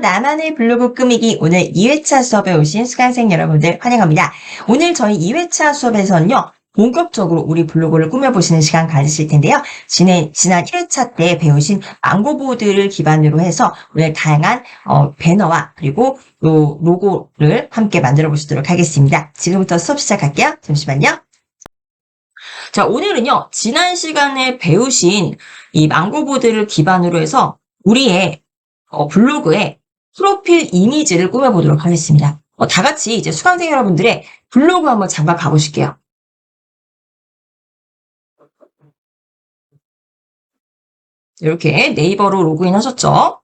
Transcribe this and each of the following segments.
나만의 블로그 꾸미기 오늘 2회차 수업에 오신 수강생 여러분들 환영합니다. 오늘 저희 2회차 수업에서는요. 본격적으로 우리 블로그를 꾸며보시는 시간 가지실 텐데요. 지난 1회차 때 배우신 망고보드를 기반으로 해서 오늘 다양한 배너와 그리고 또 로고를 함께 만들어 보시도록 하겠습니다. 지금부터 수업 시작할게요. 잠시만요. 자, 오늘은요. 지난 시간에 배우신 이 망고보드를 기반으로 해서 우리의 블로그에 프로필 이미지를 꾸며보도록 하겠습니다. 다 같이 이제 수강생 여러분들의 블로그 한번 잠깐 가보실게요. 이렇게 네이버로 로그인 하셨죠?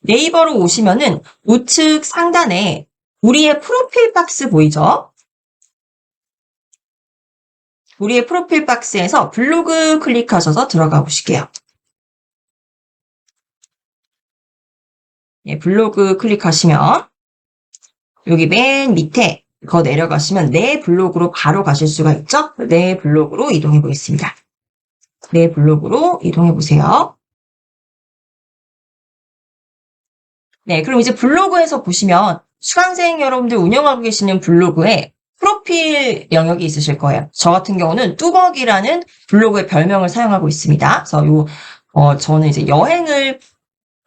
네이버로 오시면은 우측 상단에 우리의 프로필 박스 보이죠? 우리의 프로필 박스에서 블로그 클릭하셔서 들어가 보실게요. 네, 블로그 클릭하시면 여기 맨 밑에 더 내려가시면 내 블로그로 바로 가실 수가 있죠? 내 블로그로 이동해 보겠습니다. 내 블로그로 이동해 보세요. 네, 그럼 이제 블로그에서 보시면 수강생 여러분들 운영하고 계시는 블로그에 프로필 영역이 있으실 거예요. 저 같은 경우는 뚜벅이라는 블로그의 별명을 사용하고 있습니다. 그래서 저는 이제 여행을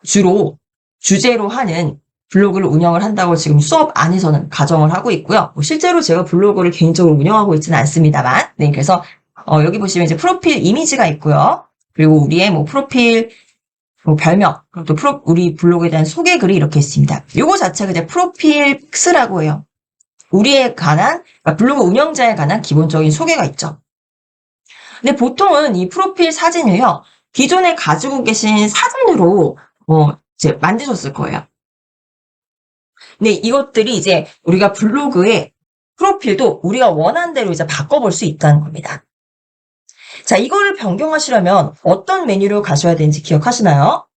주제로 하는 블로그를 운영을 한다고 지금 수업 안에서는 가정을 하고 있고요. 실제로 제가 블로그를 개인적으로 운영하고 있지는 않습니다만, 네, 그래서 여기 보시면 이제 프로필 이미지가 있고요. 그리고 우리의 프로필 별명, 그리고 또 우리 블로그에 대한 소개 글이 이렇게 있습니다. 요거 자체가 이제 프로필 픽스라고 해요. 우리에 관한, 그러니까 블로그 운영자에 관한 기본적인 소개가 있죠. 근데 보통은 이 프로필 사진을요, 기존에 가지고 계신 사진으로 이제 만드셨을 거예요. 근데 이것들이 이제 우리가 블로그의 프로필도 우리가 원하는 대로 이제 바꿔볼 수 있다는 겁니다. 자, 이거를 변경하시려면 어떤 메뉴로 가셔야 되는지 기억하시나요?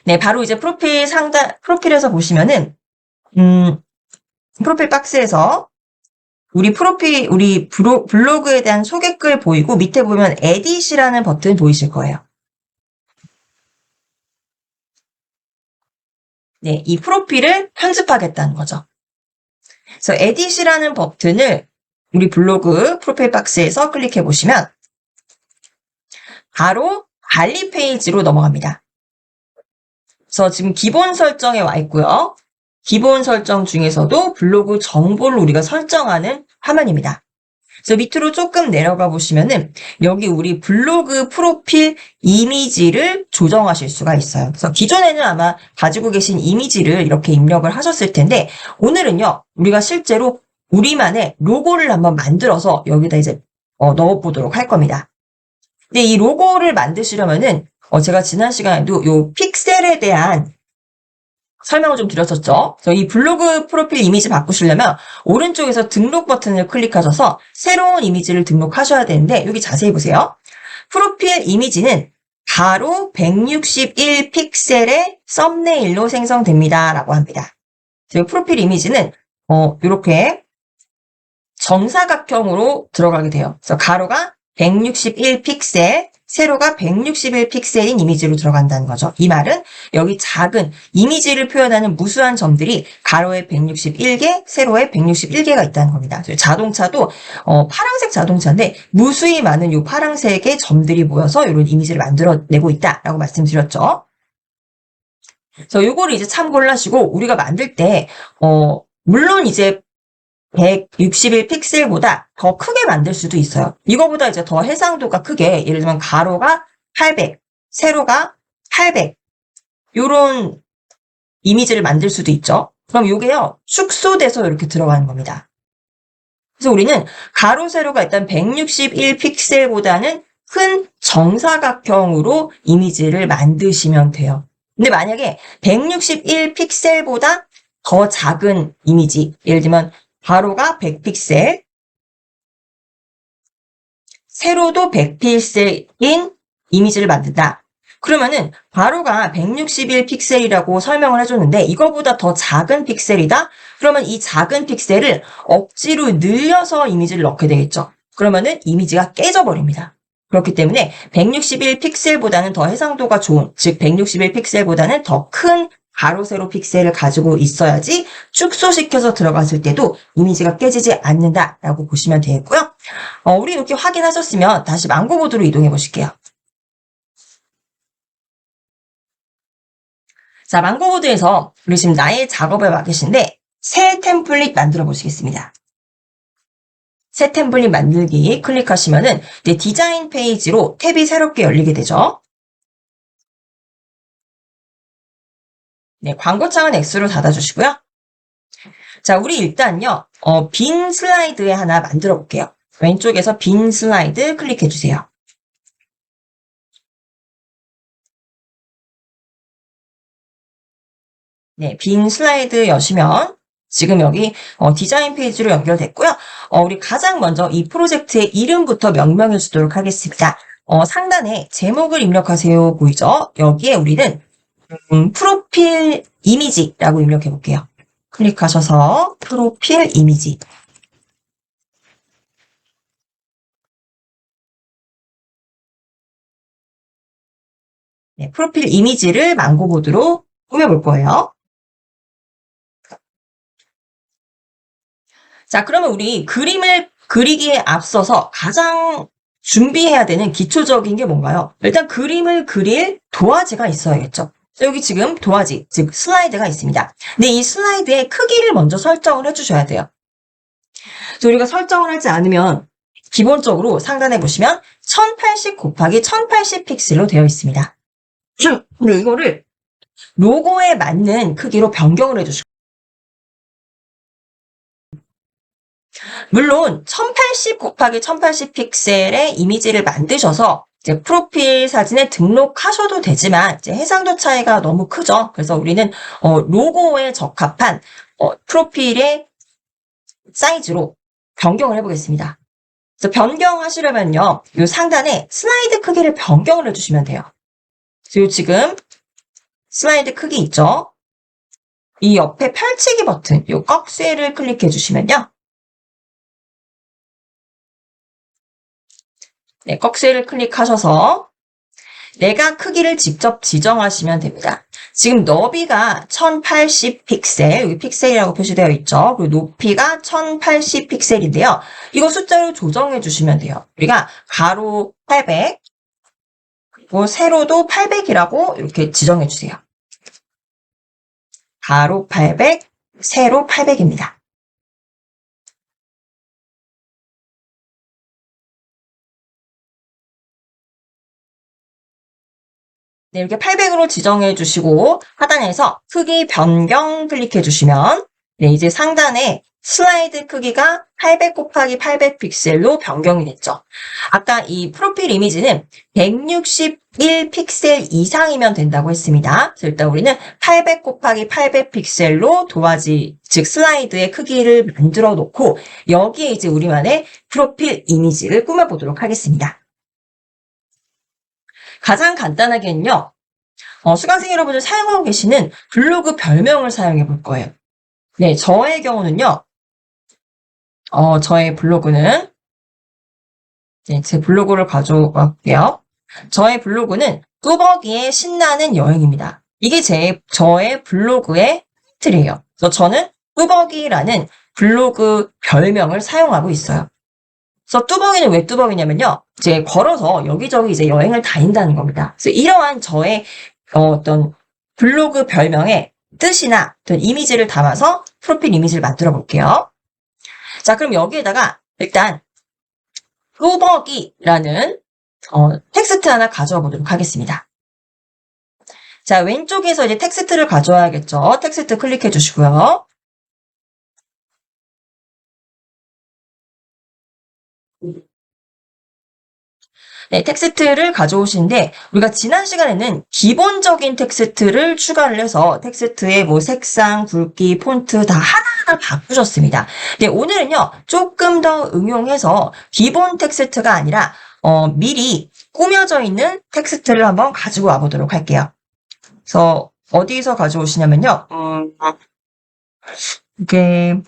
네, 바로 이제 프로필에서 보시면은, 프로필 박스에서 우리 블로그에 대한 소개글 보이고 밑에 보면 에딧이라는 버튼 보이실 거예요. 네, 이 프로필을 편집하겠다는 거죠. 그래서 에딧이라는 버튼을 우리 블로그 프로필 박스에서 클릭해 보시면 바로 관리 페이지로 넘어갑니다. 그래서 지금 기본 설정에 와 있고요. 기본 설정 중에서도 블로그 정보를 우리가 설정하는 화면입니다. 그래서 밑으로 조금 내려가 보시면은 여기 우리 블로그 프로필 이미지를 조정하실 수가 있어요. 그래서 기존에는 아마 가지고 계신 이미지를 이렇게 입력을 하셨을 텐데 오늘은요, 우리가 실제로 우리만의 로고를 한번 만들어서 여기다 이제 넣어보도록 할 겁니다. 근데 이 로고를 만드시려면은 제가 지난 시간에도 요 픽셀에 대한 설명을 좀 드렸었죠. 그래서 이 블로그 프로필 이미지 바꾸시려면 오른쪽에서 등록 버튼을 클릭하셔서 새로운 이미지를 등록하셔야 되는데 여기 자세히 보세요. 프로필 이미지는 가로 161 픽셀의 썸네일로 생성됩니다. 라고 합니다. 프로필 이미지는 이렇게 정사각형으로 들어가게 돼요. 그래서 가로가 161 픽셀, 세로가 161 픽셀인 이미지로 들어간다는 거죠. 이 말은 여기 작은 이미지를 표현하는 무수한 점들이 가로에 161개, 세로에 161개가 있다는 겁니다. 자동차도 파란색 자동차인데 무수히 많은 이 파란색의 점들이 모여서 이런 이미지를 만들어내고 있다라고 말씀드렸죠. 그래서 요거를 이제 참고를 하시고 우리가 만들 때 물론 이제 161 픽셀보다 더 크게 만들 수도 있어요. 이거보다 이제 더 해상도가 크게, 예를 들면 가로가 800, 세로가 800, 요런 이미지를 만들 수도 있죠. 그럼 요게요, 축소돼서 이렇게 들어가는 겁니다. 그래서 우리는 가로, 세로가 일단 161 픽셀보다는 큰 정사각형으로 이미지를 만드시면 돼요. 근데 만약에 161 픽셀보다 더 작은 이미지, 예를 들면 가로가 100픽셀, 세로도 100픽셀인 이미지를 만든다. 그러면은 가로가 161 픽셀이라고 설명을 해줬는데 이거보다 더 작은 픽셀이다? 그러면 이 작은 픽셀을 억지로 늘려서 이미지를 넣게 되겠죠. 그러면은 이미지가 깨져버립니다. 그렇기 때문에 161 픽셀보다는 더 해상도가 좋은, 즉 161 픽셀보다는 더 큰 가로, 세로 픽셀을 가지고 있어야지 축소시켜서 들어갔을 때도 이미지가 깨지지 않는다라고 보시면 되겠고요. 우리 이렇게 확인하셨으면 다시 망고보드로 이동해 보실게요. 자, 망고보드에서 우리 지금 나의 작업에 와 계신데 새 템플릿 만들어 보시겠습니다. 새 템플릿 만들기 클릭하시면은 이제 디자인 페이지로 탭이 새롭게 열리게 되죠. 네, 광고창은 X로 닫아주시고요. 자, 우리 일단요, 빈 슬라이드에 하나 만들어 볼게요. 왼쪽에서 빈 슬라이드 클릭해 주세요. 네, 빈 슬라이드 여시면 지금 여기 디자인 페이지로 연결됐고요. 우리 가장 먼저 이 프로젝트의 이름부터 명명해 주도록 하겠습니다. 상단에 제목을 입력하세요 보이죠? 여기에 우리는 프로필 이미지라고 입력해 볼게요. 클릭하셔서 프로필 이미지. 네, 프로필 이미지를 망고보드로 꾸며볼 거예요. 자, 그러면 우리 그림을 그리기에 앞서서 가장 준비해야 되는 기초적인 게 뭔가요? 일단 그림을 그릴 도화지가 있어야겠죠. 여기 지금 도화지, 즉 슬라이드가 있습니다. 근데 이 슬라이드의 크기를 먼저 설정을 해주셔야 돼요. 우리가 설정을 하지 않으면 기본적으로 상단에 보시면 1080 곱하기 1080 픽셀로 되어 있습니다. 근데 이거를 로고에 맞는 크기로 변경을 해주시고 물론 1080 곱하기 1080 픽셀의 이미지를 만드셔서 이제 프로필 사진에 등록하셔도 되지만 이제 해상도 차이가 너무 크죠. 그래서 우리는 로고에 적합한 프로필의 사이즈로 변경을 해보겠습니다. 그래서 변경하시려면요, 이 상단에 슬라이드 크기를 변경을 해주시면 돼요. 그리고 지금 슬라이드 크기 있죠? 이 옆에 펼치기 버튼, 이 꺽쇠를 클릭해 주시면요. 네, 꺽쇠를 클릭하셔서 내가 크기를 직접 지정하시면 됩니다. 지금 너비가 1080 픽셀, 여기 픽셀이라고 표시되어 있죠. 그리고 높이가 1080 픽셀인데요. 이거 숫자로 조정해 주시면 돼요. 우리가 가로 800, 그리고 세로도 800이라고 이렇게 지정해 주세요. 가로 800, 세로 800입니다. 네, 이렇게 800으로 지정해 주시고 하단에서 크기 변경 클릭해 주시면 네, 이제 상단에 슬라이드 크기가 800 곱하기 800 픽셀로 변경이 됐죠. 아까 이 프로필 이미지는 161 픽셀 이상이면 된다고 했습니다. 그래서 일단 우리는 800 곱하기 800 픽셀로 도화지, 즉 슬라이드의 크기를 만들어 놓고 여기에 이제 우리만의 프로필 이미지를 꾸며보도록 하겠습니다. 가장 간단하게는요, 수강생 여러분들 사용하고 계시는 블로그 별명을 사용해 볼 거예요. 네, 저의 경우는요, 저의 블로그는, 네, 제 블로그를 가져왔고요. 저의 블로그는 뚜벅이의 신나는 여행입니다. 이게 저의 블로그의 타이틀이에요. 그래서 저는 뚜벅이라는 블로그 별명을 사용하고 있어요. 그래서 뚜벅이는 왜 뚜벅이냐면요. 이제 걸어서 여기저기 이제 여행을 다닌다는 겁니다. 그래서 이러한 저의 어떤 블로그 별명의 뜻이나 어떤 이미지를 담아서 프로필 이미지를 만들어 볼게요. 자, 그럼 여기에다가 일단 뚜벅이라는 텍스트 하나 가져와 보도록 하겠습니다. 자, 왼쪽에서 이제 텍스트를 가져와야겠죠. 텍스트 클릭해 주시고요. 네, 텍스트를 가져오시는데 우리가 지난 시간에는 기본적인 텍스트를 추가를 해서 텍스트의 뭐 색상, 굵기, 폰트 다 하나하나 바꾸셨습니다. 네, 오늘은요 조금 더 응용해서 기본 텍스트가 아니라 미리 꾸며져 있는 텍스트를 한번 가지고 와보도록 할게요. 그래서 어디서 가져오시냐면요. 이게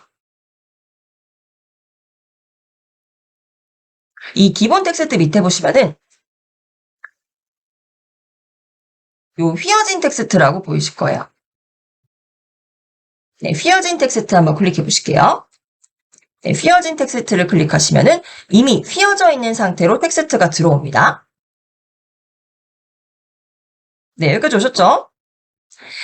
이 기본 텍스트 밑에 보시면은 요 휘어진 텍스트라고 보이실 거예요. 네, 휘어진 텍스트 한번 클릭해 보실게요. 네, 휘어진 텍스트를 클릭하시면은 이미 휘어져 있는 상태로 텍스트가 들어옵니다. 네, 여기까지 오셨죠?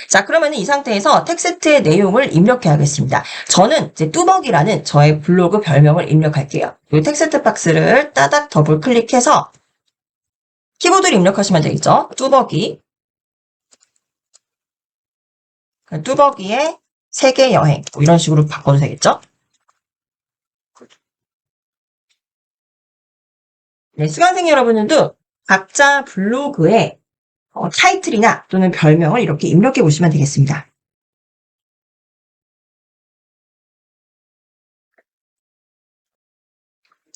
자, 그러면 이 상태에서 텍스트의 내용을 입력해야겠습니다. 저는 이제 뚜벅이라는 저의 블로그 별명을 입력할게요. 이 텍스트 박스를 따닥 더블 클릭해서 키보드를 입력하시면 되겠죠? 뚜벅이. 뚜벅이의 세계 여행. 뭐 이런 식으로 바꿔도 되겠죠? 네, 수강생 여러분들도 각자 블로그에 타이틀이나 또는 별명을 이렇게 입력해 보시면 되겠습니다.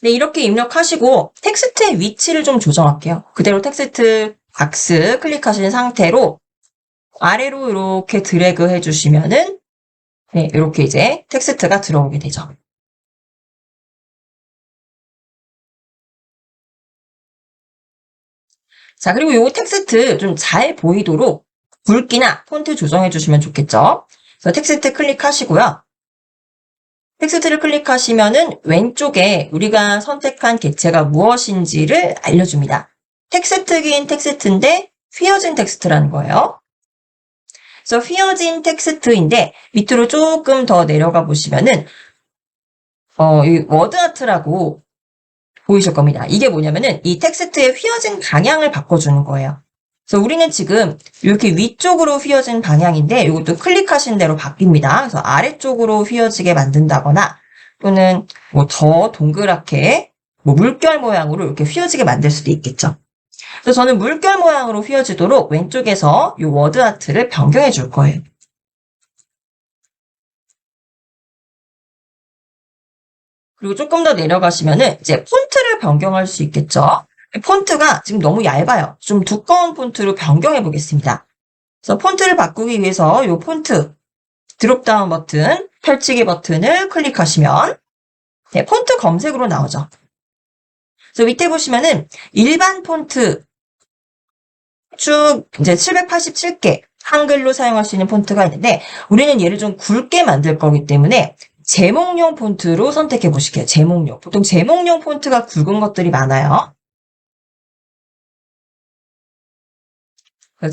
네, 이렇게 입력하시고 텍스트의 위치를 좀 조정할게요. 그대로 텍스트 박스 클릭하신 상태로 아래로 이렇게 드래그 해주시면은 네, 이렇게 이제 텍스트가 들어오게 되죠. 자, 그리고 이 텍스트 좀 잘 보이도록 굵기나 폰트 조정해 주시면 좋겠죠. 그래서 텍스트 클릭하시고요. 텍스트를 클릭하시면은 왼쪽에 우리가 선택한 객체가 무엇인지를 알려줍니다. 텍스트긴 텍스트인데 휘어진 텍스트라는 거예요. 그래서 휘어진 텍스트인데 밑으로 조금 더 내려가 보시면은 이 워드 아트라고 보이실 겁니다. 이게 뭐냐면은 이 텍스트의 휘어진 방향을 바꿔주는 거예요. 그래서 우리는 지금 이렇게 위쪽으로 휘어진 방향인데 이것도 클릭하신 대로 바뀝니다. 그래서 아래쪽으로 휘어지게 만든다거나 또는 뭐 더 동그랗게 뭐 물결 모양으로 이렇게 휘어지게 만들 수도 있겠죠. 그래서 저는 물결 모양으로 휘어지도록 왼쪽에서 이 워드 아트를 변경해 줄 거예요. 그리고 조금 더 내려가시면은 이제 폰트를 변경할 수 있겠죠. 폰트가 지금 너무 얇아요. 좀 두꺼운 폰트로 변경해 보겠습니다. 그래서 폰트를 바꾸기 위해서 이 폰트 드롭다운 버튼, 펼치기 버튼을 클릭하시면 네, 폰트 검색으로 나오죠. 그래서 밑에 보시면은 일반 폰트 쭉 이제 787개 한글로 사용할 수 있는 폰트가 있는데 우리는 얘를 좀 굵게 만들 거기 때문에 제목용 폰트로 선택해 보실게요. 제목용. 보통 제목용 폰트가 굵은 것들이 많아요.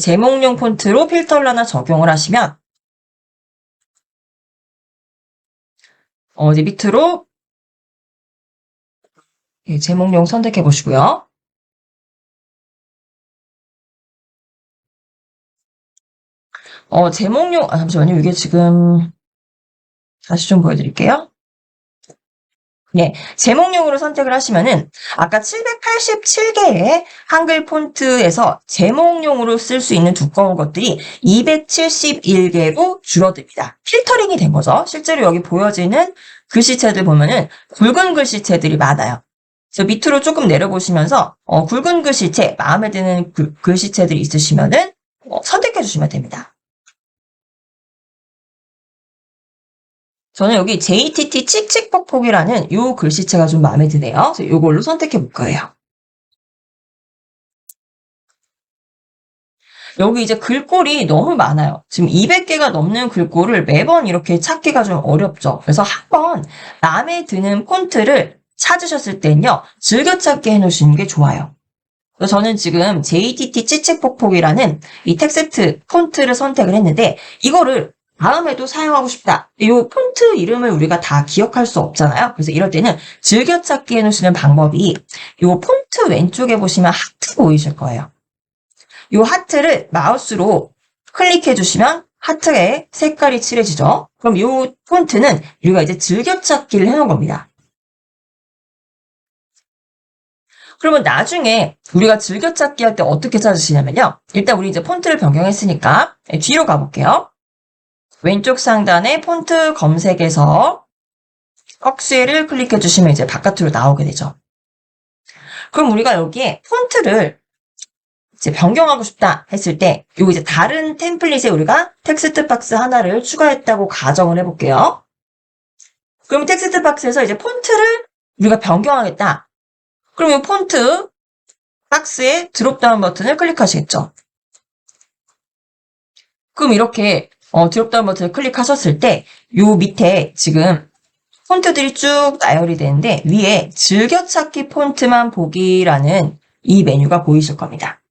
제목용 폰트로 필터를 하나 적용을 하시면 이제 밑으로 제목용 선택해 보시고요. 제목용 잠시만요. 이게 지금 다시 좀 보여드릴게요. 네, 제목용으로 선택을 하시면은 아까 787개의 한글 폰트에서 제목용으로 쓸 수 있는 두꺼운 것들이 271개로 줄어듭니다. 필터링이 된 거죠. 실제로 여기 보여지는 글씨체들 보면은 굵은 글씨체들이 많아요. 그래서 밑으로 조금 내려보시면서 굵은 글씨체, 마음에 드는 글씨체들이 있으시면은 선택해 주시면 됩니다. 저는 여기 JTT 칙칙폭폭이라는 이 글씨체가 좀 마음에 드네요. 그래서 이걸로 선택해 볼 거예요. 여기 이제 글꼴이 너무 많아요. 지금 200개가 넘는 글꼴을 매번 이렇게 찾기가 좀 어렵죠. 그래서 한번 마음에 드는 폰트를 찾으셨을 땐요, 즐겨찾기 해놓으시는 게 좋아요. 그래서 저는 지금 JTT 칙칙폭폭이라는 이 텍스트 폰트를 선택을 했는데 이거를 다음에도 사용하고 싶다. 이 폰트 이름을 우리가 다 기억할 수 없잖아요. 그래서 이럴 때는 즐겨찾기 해놓으시는 방법이 이 폰트 왼쪽에 보시면 하트 보이실 거예요. 이 하트를 마우스로 클릭해 주시면 하트의 색깔이 칠해지죠. 그럼 이 폰트는 우리가 이제 즐겨찾기를 해놓은 겁니다. 그러면 나중에 우리가 즐겨찾기 할 때 어떻게 찾으시냐면요. 일단 우리 이제 폰트를 변경했으니까 뒤로 가볼게요. 왼쪽 상단에 폰트 검색에서 꺽쇠를 클릭해 주시면 이제 바깥으로 나오게 되죠. 그럼 우리가 여기에 폰트를 이제 변경하고 싶다 했을 때 요거 이제 다른 템플릿에 우리가 텍스트 박스 하나를 추가했다고 가정을 해볼게요. 그럼 텍스트 박스에서 이제 폰트를 우리가 변경하겠다. 그럼 이 폰트 박스에 드롭다운 버튼을 클릭하시겠죠. 그럼 이렇게 드롭다운 버튼을 클릭하셨을 때 요 밑에 지금 폰트들이 쭉 나열이 되는데 위에 즐겨찾기 폰트만 보기라는 이 메뉴가 보이실 겁니다.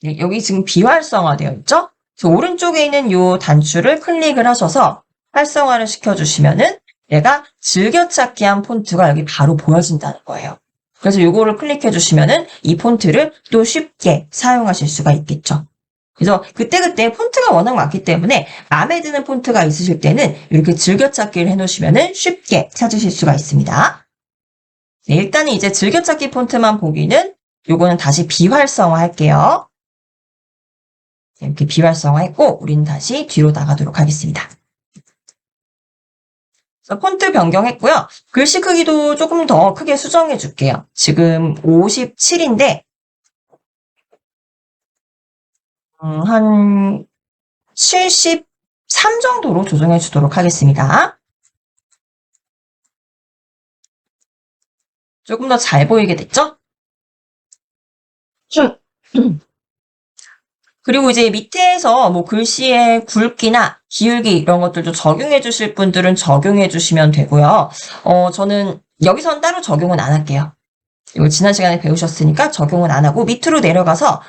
네, 여기 지금 비활성화되어 있죠? 그래서 오른쪽에 있는 요 단추를 클릭을 하셔서 활성화를 시켜주시면은 얘가 즐겨찾기한 폰트가 여기 바로 보여진다는 거예요. 그래서 요거를 클릭해 주시면은 이 폰트를 또 쉽게 사용하실 수가 있겠죠. 그래서 그때그때 폰트가 워낙 많기 때문에 마음에 드는 폰트가 있으실 때는 이렇게 즐겨찾기를 해놓으시면은 쉽게 찾으실 수가 있습니다. 네, 일단은 이제 즐겨찾기 폰트만 보기는 요거는 다시 비활성화 할게요. 이렇게 비활성화했고 우리는 다시 뒤로 나가도록 하겠습니다. 그래서 폰트 변경했고요. 글씨 크기도 조금 더 크게 수정해 줄게요. 지금 57인데 한 73 정도로 조정해 주도록 하겠습니다. 조금 더 잘 보이게 됐죠? 그리고 이제 밑에서 뭐 글씨의 굵기나 기울기 이런 것들도 적용해 주실 분들은 적용해 주시면 되고요. 저는 여기선 따로 적용은 안 할게요. 이거 지난 시간에 배우셨으니까 적용은 안 하고 밑으로 내려가서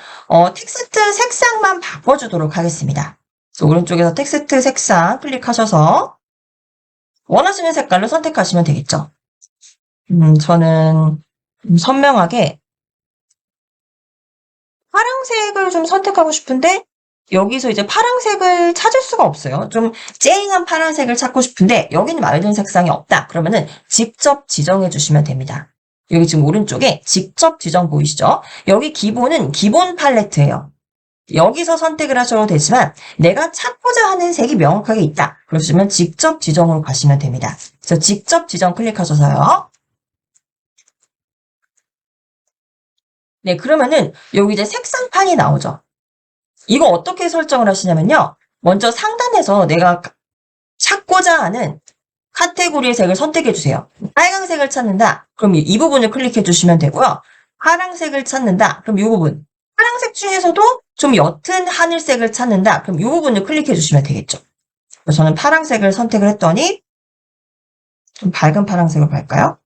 텍스트 색상만 바꿔주도록 하겠습니다. 오른쪽에서 텍스트 색상 클릭하셔서 원하시는 색깔로 선택하시면 되겠죠. 저는 선명하게 파란색을 좀 선택하고 싶은데 여기서 이제 파란색을 찾을 수가 없어요. 좀 쨍한 파란색을 찾고 싶은데 여기는 마음에 드는 색상이 없다. 그러면은 직접 지정해 주시면 됩니다. 여기 지금 오른쪽에 직접 지정 보이시죠? 여기 기본은 기본 팔레트예요. 여기서 선택을 하셔도 되지만 내가 찾고자 하는 색이 명확하게 있다. 그러시면 직접 지정으로 가시면 됩니다. 그래서 직접 지정 클릭하셔서요. 네, 그러면은 여기 이제 색상판이 나오죠. 이거 어떻게 설정을 하시냐면요. 먼저 상단에서 내가 찾고자 하는 카테고리의 색을 선택해 주세요. 빨강색을 찾는다. 그럼 이 부분을 클릭해 주시면 되고요. 파란색을 찾는다. 그럼 이 부분. 파란색 중에서도 좀 옅은 하늘색을 찾는다. 그럼 이 부분을 클릭해 주시면 되겠죠. 그래서 저는 파란색을 선택을 했더니 좀 밝은 파란색으로 갈까요?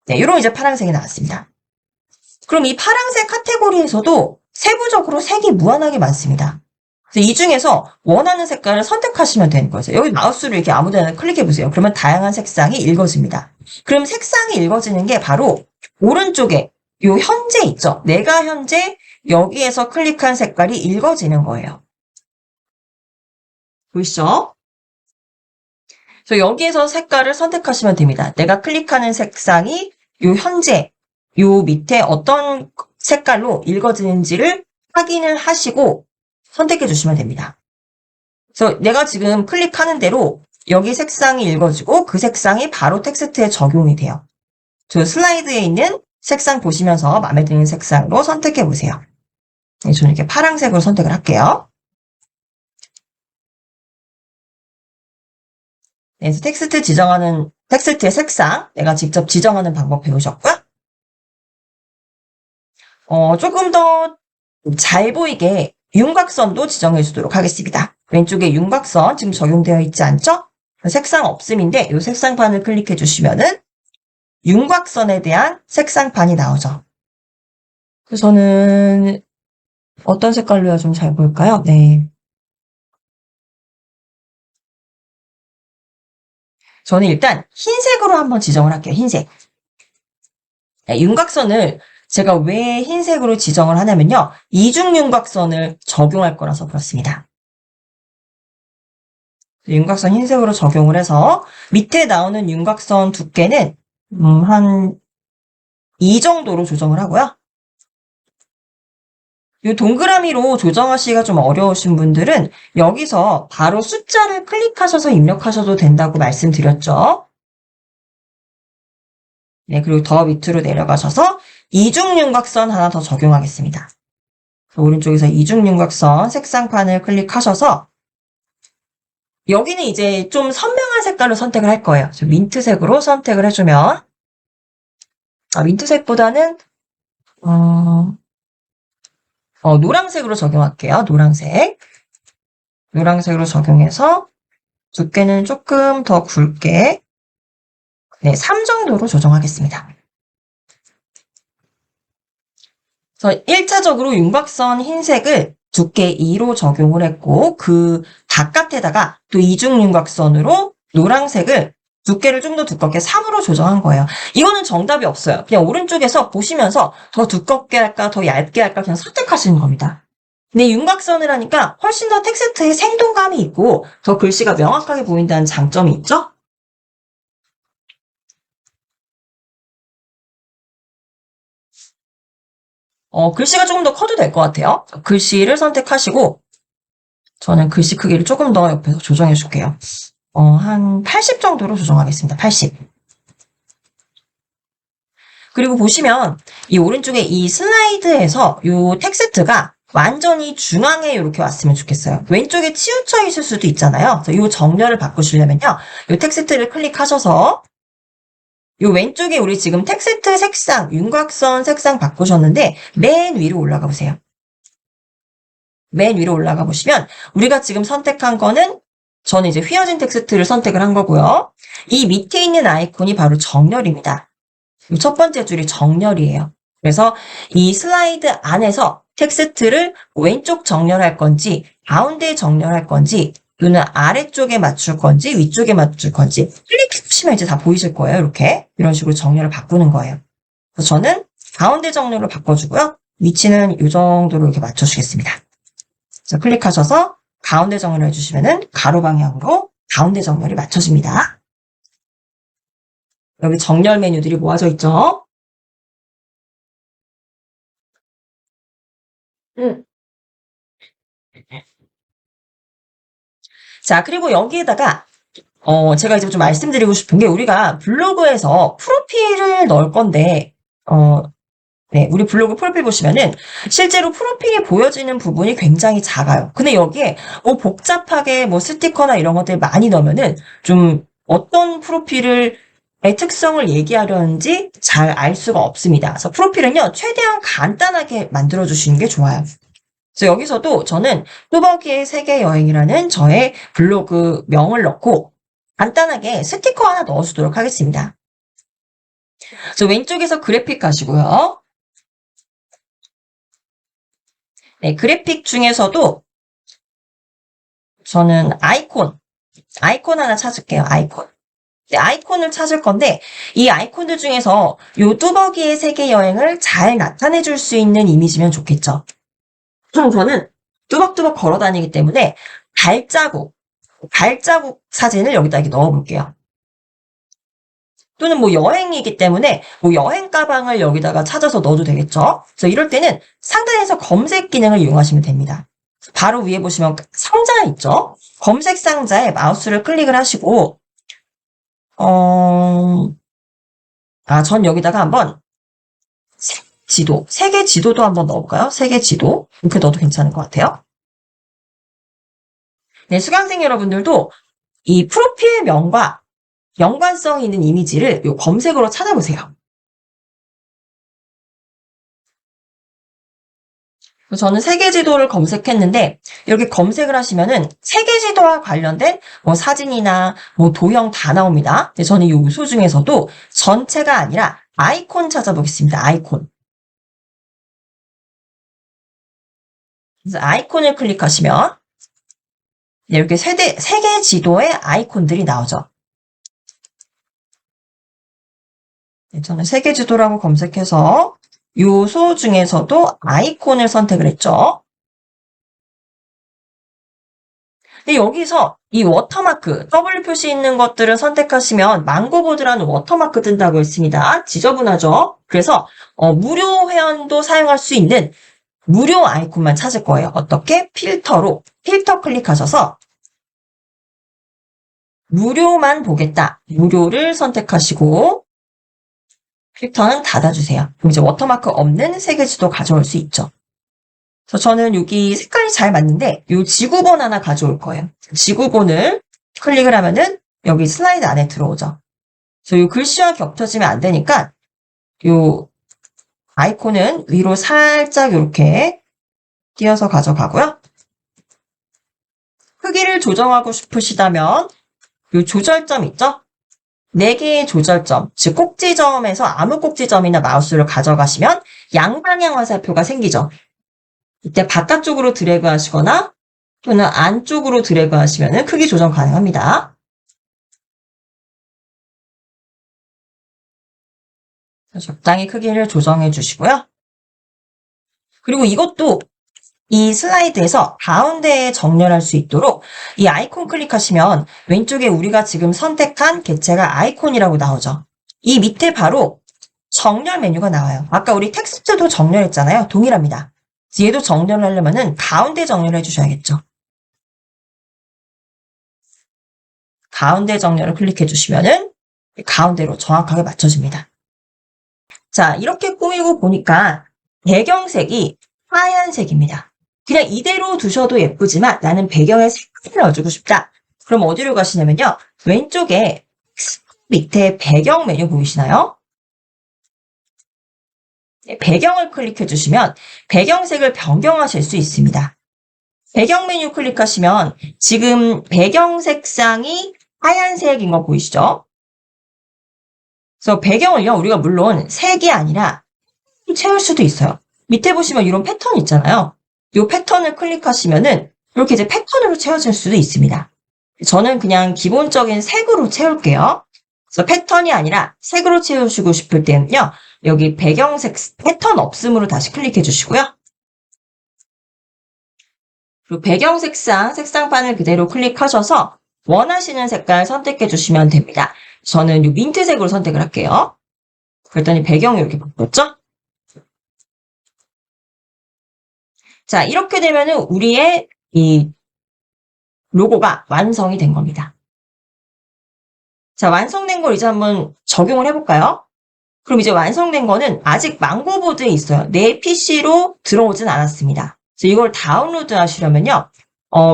네, 이런 이제 파란색이 나왔습니다. 그럼 이 파란색 카테고리에서도 세부적으로 색이 무한하게 많습니다. 그래서 이 중에서 원하는 색깔을 선택하시면 되는 거죠. 여기 마우스로 이렇게 아무 데나 클릭해 보세요. 그러면 다양한 색상이 읽어집니다. 그럼 색상이 읽어지는 게 바로 오른쪽에 요 현재 있죠. 내가 현재 여기에서 클릭한 색깔이 읽어지는 거예요. 보이시죠? 그래서 여기에서 색깔을 선택하시면 됩니다. 내가 클릭하는 색상이 요 현재 요 밑에 어떤 색깔로 읽어지는지를 확인을 하시고 선택해 주시면 됩니다. 그래서 내가 지금 클릭하는 대로 여기 색상이 읽어지고 그 색상이 바로 텍스트에 적용이 돼요. 저 슬라이드에 있는 색상 보시면서 마음에 드는 색상으로 선택해 보세요. 네, 저는 이렇게 파란색으로 선택을 할게요. 네, 그래서 텍스트의 색상 내가 직접 지정하는 방법 배우셨고요. 조금 더 잘 보이게 윤곽선도 지정해 주도록 하겠습니다. 왼쪽에 윤곽선 지금 적용되어 있지 않죠? 색상 없음인데 이 색상판을 클릭해 주시면은 윤곽선에 대한 색상판이 나오죠. 그래서 저는 어떤 색깔로 해야 좀 잘 보일까요? 네. 저는 일단 흰색으로 한번 지정을 할게요. 흰색. 네, 윤곽선을 제가 왜 흰색으로 지정을 하냐면요. 이중 윤곽선을 적용할 거라서 그렇습니다. 윤곽선 흰색으로 적용을 해서 밑에 나오는 윤곽선 두께는 한 이 정도로 조정을 하고요. 이 동그라미로 조정하시기가 좀 어려우신 분들은 여기서 바로 숫자를 클릭하셔서 입력하셔도 된다고 말씀드렸죠. 네, 그리고 더 밑으로 내려가셔서 이중윤곽선 하나 더 적용하겠습니다. 오른쪽에서 이중윤곽선 색상판을 클릭하셔서 여기는 이제 좀 선명한 색깔로 선택을 할 거예요. 민트색으로 선택을 해주면 민트색보다는 노란색으로 적용할게요. 노란색으로 적용해서 두께는 조금 더 굵게 3 정도로 조정하겠습니다. 그래서 1차적으로 윤곽선 흰색을 두께 2로 적용을 했고 그 바깥에다가 또 이중 윤곽선으로 노란색을 두께를 좀 더 두껍게 3으로 조정한 거예요. 이거는 정답이 없어요. 그냥 오른쪽에서 보시면서 더 두껍게 할까 더 얇게 할까 그냥 선택하시는 겁니다. 근데 윤곽선을 하니까 훨씬 더 텍스트에 생동감이 있고 더 글씨가 명확하게 보인다는 장점이 있죠? 글씨가 조금 더 커도 될 것 같아요. 글씨를 선택하시고 저는 글씨 크기를 조금 더 옆에서 조정해 줄게요. 한 80 정도로 조정하겠습니다. 80. 그리고 보시면 이 오른쪽에 이 슬라이드에서 이 텍스트가 완전히 중앙에 이렇게 왔으면 좋겠어요. 왼쪽에 치우쳐 있을 수도 있잖아요. 그래서 이 정렬을 바꾸시려면요. 이 텍스트를 클릭하셔서 이 왼쪽에 우리 지금 텍스트 색상, 윤곽선 색상 바꾸셨는데 맨 위로 올라가 보세요. 맨 위로 올라가 보시면 우리가 지금 선택한 거는 저는 이제 휘어진 텍스트를 선택을 한 거고요. 이 밑에 있는 아이콘이 바로 정렬입니다. 이 첫 번째 줄이 정렬이에요. 그래서 이 슬라이드 안에서 텍스트를 왼쪽 정렬할 건지 가운데 정렬할 건지 또는 아래쪽에 맞출 건지 위쪽에 맞출 건지 클릭해 보시면 이제 다 보이실 거예요. 이렇게 이런 식으로 정렬을 바꾸는 거예요. 그래서 저는 가운데 정렬로 바꿔주고요. 위치는 이 정도로 이렇게 맞춰주겠습니다. 그래서 클릭하셔서 가운데 정렬을 해주시면은 가로 방향으로 가운데 정렬이 맞춰집니다. 여기 정렬 메뉴들이 모아져 있죠? 자, 그리고 여기에다가 제가 이제 좀 말씀드리고 싶은 게 우리가 블로그에서 프로필을 넣을 건데 네, 우리 블로그 프로필 보시면은 실제로 프로필이 보여지는 부분이 굉장히 작아요. 근데 여기에 복잡하게 스티커나 이런 것들 많이 넣으면은 좀 어떤 프로필을 의 특성을 얘기하려는지 잘 알 수가 없습니다. 그래서 프로필은요, 최대한 간단하게 만들어 주시는 게 좋아요. 그래서 여기서도 저는 뚜벅이의 세계 여행이라는 저의 블로그 명을 넣고 간단하게 스티커 하나 넣어주도록 하겠습니다. 그래서 왼쪽에서 그래픽 가시고요. 네, 그래픽 중에서도 저는 아이콘 하나 찾을게요. 아이콘. 네, 아이콘을 찾을 건데 이 아이콘들 중에서 요 뚜벅이의 세계 여행을 잘 나타내 줄 수 있는 이미지면 좋겠죠. 저는 뚜벅뚜벅 걸어 다니기 때문에 발자국 사진을 여기다 이렇게 넣어 볼게요. 또는 여행이기 때문에 여행 가방을 여기다가 찾아서 넣어도 되겠죠. 그래서 이럴 때는 상단에서 검색 기능을 이용하시면 됩니다. 바로 위에 보시면 상자 있죠. 검색 상자에 마우스를 클릭을 하시고 전 여기다가 한번 세계 지도도 한번 넣어볼까요? 세계 지도 이렇게 넣어도 괜찮을 것 같아요. 네, 수강생 여러분들도 이 프로필명과 연관성 있는 이미지를 요 검색으로 찾아보세요. 저는 세계지도를 검색했는데 이렇게 검색을 하시면은 세계지도와 관련된 사진이나 도형 다 나옵니다. 근데 저는 이 요소 중에서도 전체가 아니라 아이콘 찾아보겠습니다. 아이콘. 그래서 아이콘을 클릭하시면 이렇게 세계지도의 아이콘들이 나오죠. 네, 저는 세계지도라고 검색해서 요소 중에서도 아이콘을 선택을 했죠. 근데 여기서 이 워터마크, W 표시 있는 것들을 선택하시면 망고보드라는 워터마크 뜬다고 했습니다. 지저분하죠? 그래서 무료 회원도 사용할 수 있는 무료 아이콘만 찾을 거예요. 어떻게? 필터 클릭하셔서 무료만 보겠다. 무료를 선택하시고 필터는 닫아주세요. 그럼 이제 워터마크 없는 세계지도 가져올 수 있죠. 그래서 저는 여기 색깔이 잘 맞는데 이 지구본 하나 가져올 거예요. 지구본을 클릭을 하면은 여기 슬라이드 안에 들어오죠. 그래서 이 글씨와 겹쳐지면 안 되니까 이 아이콘은 위로 살짝 이렇게 띄어서 가져가고요. 크기를 조정하고 싶으시다면 요 조절점 있죠? 4개의 조절점, 즉 꼭지점에서 아무 꼭지점이나 마우스를 가져가시면 양방향 화살표가 생기죠. 이때 바깥쪽으로 드래그 하시거나 또는 안쪽으로 드래그 하시면 크기 조정 가능합니다. 적당히 크기를 조정해 주시고요. 그리고 이것도 이 슬라이드에서 가운데에 정렬할 수 있도록 이 아이콘 클릭하시면 왼쪽에 우리가 지금 선택한 객체가 아이콘이라고 나오죠. 이 밑에 바로 정렬 메뉴가 나와요. 아까 우리 텍스트도 정렬했잖아요. 동일합니다. 얘도 정렬하려면 가운데 정렬해 주셔야겠죠. 가운데 정렬을 클릭해 주시면 가운데로 정확하게 맞춰집니다. 자, 이렇게 꾸미고 보니까 배경색이 하얀색입니다. 그냥 이대로 두셔도 예쁘지만 나는 배경에 색깔을 넣어주고 싶다. 그럼 어디로 가시냐면요. 왼쪽에 밑에 배경 메뉴 보이시나요? 네, 배경을 클릭해 주시면 배경색을 변경하실 수 있습니다. 배경 메뉴 클릭하시면 지금 배경 색상이 하얀색인 거 보이시죠? 그래서 배경을요, 우리가 물론 색이 아니라 채울 수도 있어요. 밑에 보시면 이런 패턴 있잖아요. 이 패턴을 클릭하시면은 이렇게 이제 패턴으로 채워질 수도 있습니다. 저는 그냥 기본적인 색으로 채울게요. 그래서 패턴이 아니라 색으로 채우시고 싶을 때는요, 여기 배경색 패턴 없음으로 다시 클릭해 주시고요. 그리고 배경 색상판을 그대로 클릭하셔서 원하시는 색깔 선택해 주시면 됩니다. 저는 이 민트색으로 선택을 할게요. 그랬더니 배경이 이렇게 바뀌었죠? 자, 이렇게 되면은 우리의 이 로고가 완성이 된 겁니다. 자, 완성된 걸 이제 한번 적용을 해볼까요? 그럼 이제 완성된 거는 아직 망고보드에 있어요. 내 PC로 들어오진 않았습니다. 그래서 이걸 다운로드 하시려면요.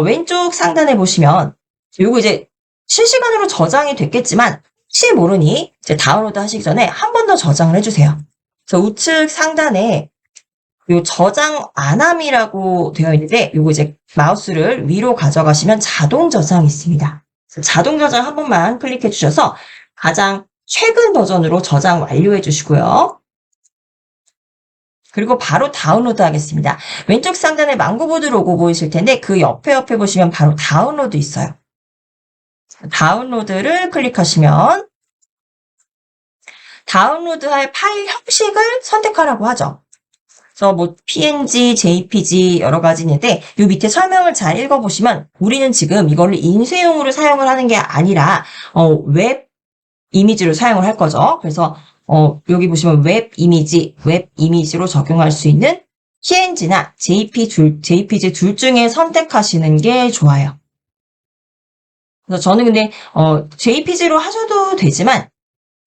왼쪽 상단에 보시면 요거 이제 실시간으로 저장이 됐겠지만 혹시 모르니 이제 다운로드 하시기 전에 한 번 더 저장을 해주세요. 그래서 우측 상단에 요 저장 안함이라고 되어 있는데 요거 이제 마우스를 위로 가져가시면 자동 저장이 있습니다. 자동 저장 한 번만 클릭해 주셔서 가장 최근 버전으로 저장 완료해 주시고요. 그리고 바로 다운로드 하겠습니다. 왼쪽 상단에 망고보드 로고 보이실 텐데 그 옆에 보시면 바로 다운로드 있어요. 다운로드를 클릭하시면 다운로드할 파일 형식을 선택하라고 하죠. 그래서 뭐 PNG, JPG 여러 가지 있는데 이 밑에 설명을 잘 읽어보시면 우리는 지금 이걸 인쇄용으로 사용을 하는 게 아니라 웹 이미지로 사용을 할 거죠. 그래서 여기 보시면 웹 이미지로 적용할 수 있는 PNG나 JPG 둘 중에 선택하시는 게 좋아요. 그래서 저는 근데 JPG로 하셔도 되지만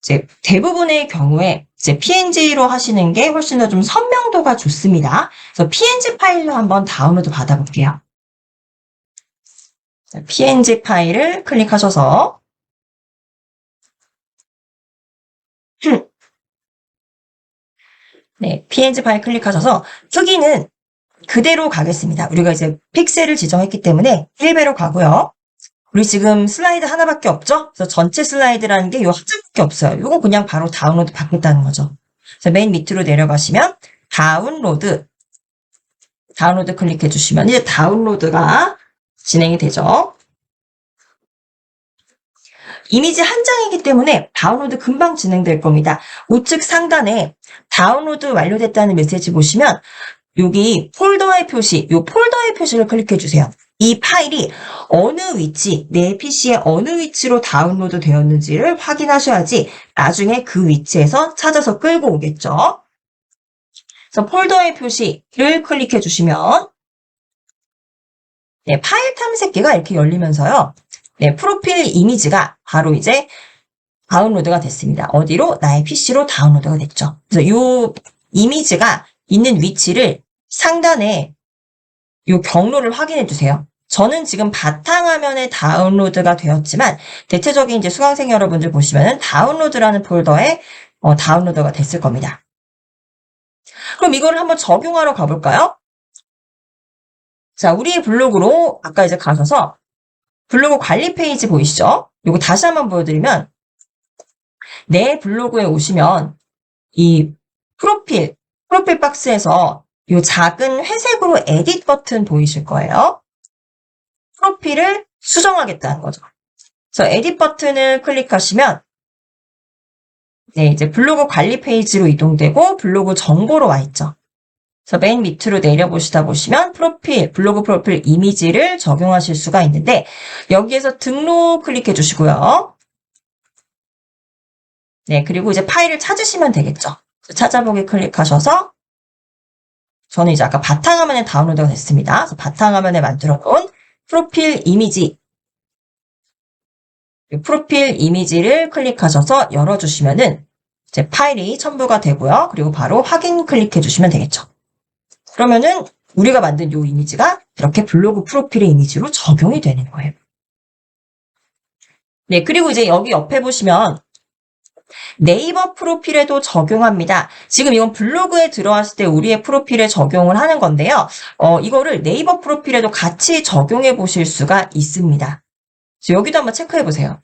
이제 대부분의 경우에 이제 PNG로 하시는 게 훨씬 더 좀 선명도가 좋습니다. 그래서 PNG 파일로 한번 다운로드 받아볼게요. 자, PNG 파일을 클릭하셔서 네, PNG 파일 클릭하셔서 크기는 그대로 가겠습니다. 우리가 이제 픽셀을 지정했기 때문에 1배로 가고요. 우리 지금 슬라이드 하나밖에 없죠? 그래서 전체 슬라이드라는 게 요 한 장밖에 없어요. 요거 그냥 바로 다운로드 받겠다는 거죠. 그래서 맨 밑으로 내려가시면 다운로드 클릭해 주시면 이제 다운로드가 진행이 되죠. 이미지 한 장이기 때문에 다운로드 금방 진행될 겁니다. 우측 상단에 다운로드 완료됐다는 메시지 보시면 여기 폴더의 표시, 요 폴더의 표시를 클릭해 주세요. 이 파일이 어느 위치, 내 PC에 어느 위치로 다운로드 되었는지를 확인하셔야지 나중에 그 위치에서 찾아서 끌고 오겠죠. 그래서 폴더의 표시를 클릭해 주시면 네, 파일 탐색기가 이렇게 열리면서요. 네, 프로필 이미지가 바로 이제 다운로드가 됐습니다. 어디로? 나의 PC로 다운로드가 됐죠. 그래서 이 이미지가 있는 위치를 상단에 이 경로를 확인해 주세요. 저는 지금 바탕화면에 다운로드가 되었지만 대체적인 이제 수강생 여러분들 보시면은 다운로드라는 폴더에 다운로드가 됐을 겁니다. 그럼 이거를 한번 적용하러 가볼까요? 자, 우리 블로그로 아까 이제 가셔서 블로그 관리 페이지 보이시죠? 요거 다시 한번 보여드리면 내 블로그에 오시면 이 프로필 박스에서 이 작은 회색으로 에딧 버튼 보이실 거예요. 프로필을 수정하겠다는 거죠. 그래서 에딧 버튼을 클릭하시면 네, 이제 블로그 관리 페이지로 이동되고 블로그 정보로 와 있죠. 그래서 맨 밑으로 내려보시다 보시면 블로그 프로필 이미지를 적용하실 수가 있는데 여기에서 등록 클릭해 주시고요. 네, 그리고 이제 파일을 찾으시면 되겠죠. 찾아보기 클릭하셔서 저는 이제 아까 바탕화면에 다운로드가 됐습니다. 그래서 바탕화면에 만들어 놓은 프로필 이미지를 클릭하셔서 열어주시면은 이제 파일이 첨부가 되고요. 그리고 바로 확인 클릭해 주시면 되겠죠. 그러면은 우리가 만든 이 이미지가 이렇게 블로그 프로필의 이미지로 적용이 되는 거예요. 네, 그리고 이제 여기 옆에 보시면 네이버 프로필에도 적용합니다. 지금 이건 블로그에 들어왔을 때 우리의 프로필에 적용을 하는 건데요. 이거를 네이버 프로필에도 같이 적용해 보실 수가 있습니다. 여기도 한번 체크해 보세요.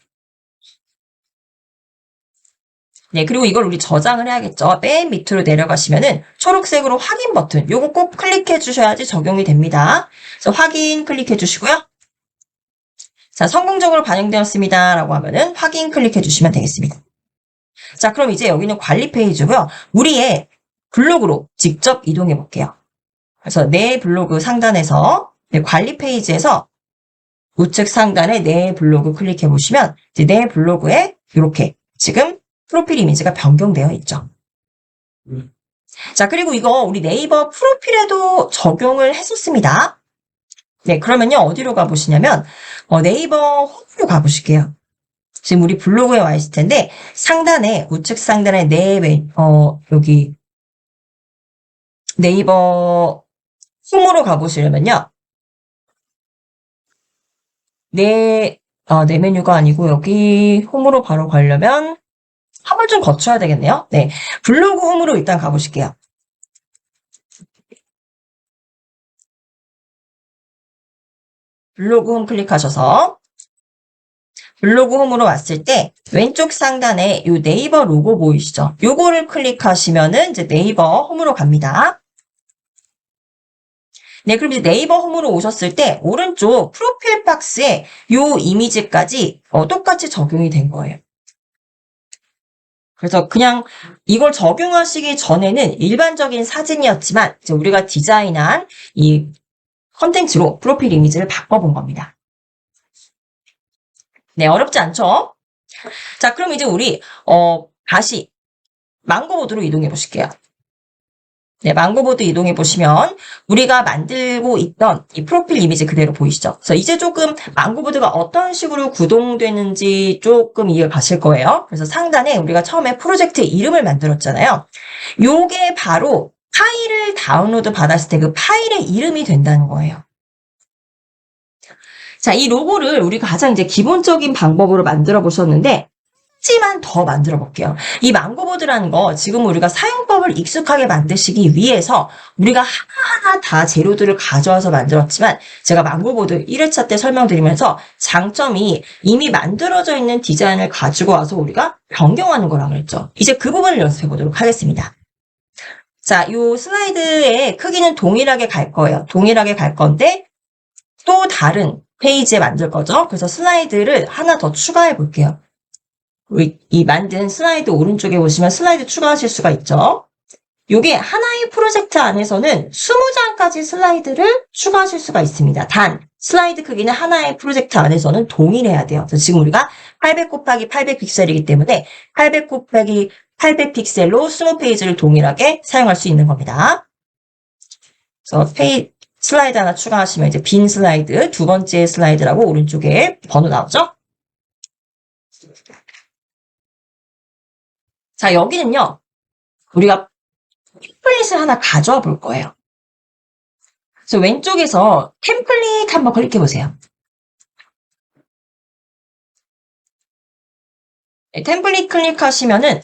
네, 그리고 이걸 우리 저장을 해야겠죠. 맨 밑으로 내려가시면은 초록색으로 확인 버튼, 요거 꼭 클릭해 주셔야지 적용이 됩니다. 그래서 확인 클릭해 주시고요. 자, 성공적으로 반영되었습니다. 라고 하면은 확인 클릭해 주시면 되겠습니다. 자, 그럼 이제 여기는 관리 페이지고요. 우리의 블로그로 직접 이동해 볼게요. 그래서 내 블로그 상단에서 관리 페이지에서 우측 상단에 내 블로그 클릭해 보시면 이제 내 블로그에 이렇게 지금 프로필 이미지가 변경되어 있죠. 자, 그리고 이거 우리 네이버 프로필에도 적용을 했었습니다. 네, 그러면요, 어디로 가보시냐면, 네이버 홈으로 가보실게요. 지금 우리 블로그에 와 있을 텐데, 우측 상단에 여기, 네이버 홈으로 가보시려면요, 내 메뉴가 아니고, 여기 홈으로 바로 가려면, 한번 좀 거쳐야 되겠네요. 네, 블로그 홈으로 일단 가보실게요. 블로그 홈 클릭하셔서 블로그 홈으로 왔을 때 왼쪽 상단에 이 네이버 로고 보이시죠? 요거를 클릭하시면은 이제 네이버 홈으로 갑니다. 네, 그럼 이제 네이버 홈으로 오셨을 때 오른쪽 프로필 박스에 요 이미지까지 똑같이 적용이 된 거예요. 그래서 그냥 이걸 적용하시기 전에는 일반적인 사진이었지만 이제 우리가 디자인한 이 컨텐츠로 프로필 이미지를 바꿔본 겁니다. 네, 어렵지 않죠? 자, 그럼 이제 우리 다시 망고보드로 이동해 보실게요. 네, 망고보드 이동해 보시면 우리가 만들고 있던 이 프로필 이미지 그대로 보이시죠? 그래서 이제 조금 망고보드가 어떤 식으로 구동되는지 조금 이해가 가실 거예요. 그래서 상단에 우리가 처음에 프로젝트 이름을 만들었잖아요. 요게 바로 파일을 다운로드 받았을 때 그 파일의 이름이 된다는 거예요. 자, 이 로고를 우리가 가장 이제 기본적인 방법으로 만들어 보셨는데 하지만 더 만들어 볼게요. 이 망고보드라는 거 지금 우리가 사용법을 익숙하게 만드시기 위해서 우리가 하나하나 다 재료들을 가져와서 만들었지만 제가 망고보드 1회차 때 설명드리면서 장점이 이미 만들어져 있는 디자인을 가지고 와서 우리가 변경하는 거라고 그랬죠. 이제 그 부분을 연습해 보도록 하겠습니다. 자, 이 슬라이드의 크기는 동일하게 갈 거예요. 동일하게 갈 건데 또 다른 페이지에 만들 거죠. 그래서 슬라이드를 하나 더 추가해 볼게요. 이 만든 슬라이드 오른쪽에 보시면 슬라이드 추가하실 수가 있죠. 요게 하나의 프로젝트 안에서는 20장까지 슬라이드를 추가하실 수가 있습니다. 단 슬라이드 크기는 하나의 프로젝트 안에서는 동일해야 돼요. 그래서 지금 우리가 800 곱하기 800 픽셀이기 때문에 800 곱하기 800 픽셀로 20페이지를 동일하게 사용할 수 있는 겁니다. 그래서 슬라이드 하나 추가하시면 이제 빈 슬라이드, 두 번째 슬라이드라고 오른쪽에 번호 나오죠? 자, 여기는요, 우리가 템플릿을 하나 가져와 볼 거예요. 그래서 왼쪽에서 템플릿 한번 클릭해 보세요. 네, 템플릿 클릭하시면은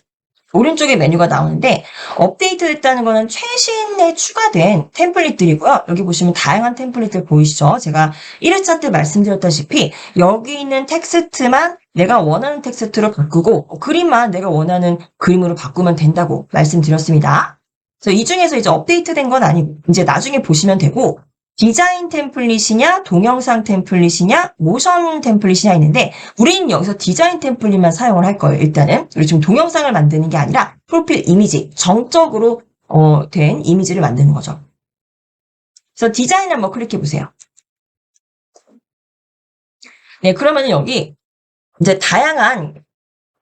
오른쪽에 메뉴가 나오는데 업데이트됐다는 거는 최신에 추가된 템플릿들이고요. 여기 보시면 다양한 템플릿들 보이시죠? 제가 1회차 때 말씀드렸다시피 여기 있는 텍스트만 내가 원하는 텍스트로 바꾸고 그림만 내가 원하는 그림으로 바꾸면 된다고 말씀드렸습니다. 그래서 이 중에서 이제 업데이트된 건 아니고 이제 나중에 보시면 되고 디자인 템플릿이냐 동영상 템플릿이냐 모션 템플릿이냐 있는데 우리는 여기서 디자인 템플릿만 사용을 할 거예요. 일단은 우리 지금 동영상을 만드는 게 아니라 프로필 이미지 정적으로 된 이미지를 만드는 거죠. 그래서 디자인 한번 클릭해 보세요. 네, 그러면 여기 이제 다양한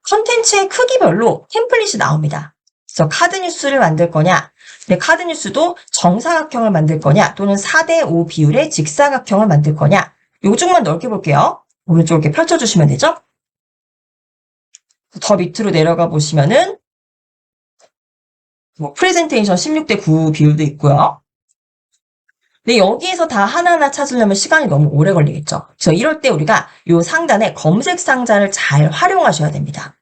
컨텐츠의 크기별로 템플릿이 나옵니다. 그래서 카드 뉴스를 만들 거냐, 근데 카드 뉴스도 정사각형을 만들 거냐, 또는 4대5 비율의 직사각형을 만들 거냐, 요거 조금만 넓게 볼게요. 오른쪽 이렇게 펼쳐주시면 되죠? 더 밑으로 내려가 보시면은, 뭐, 프레젠테이션 16대9 비율도 있고요. 근데 여기에서 다 하나하나 찾으려면 시간이 너무 오래 걸리겠죠. 그래서 이럴 때 우리가 요 상단에 검색 상자를 잘 활용하셔야 됩니다.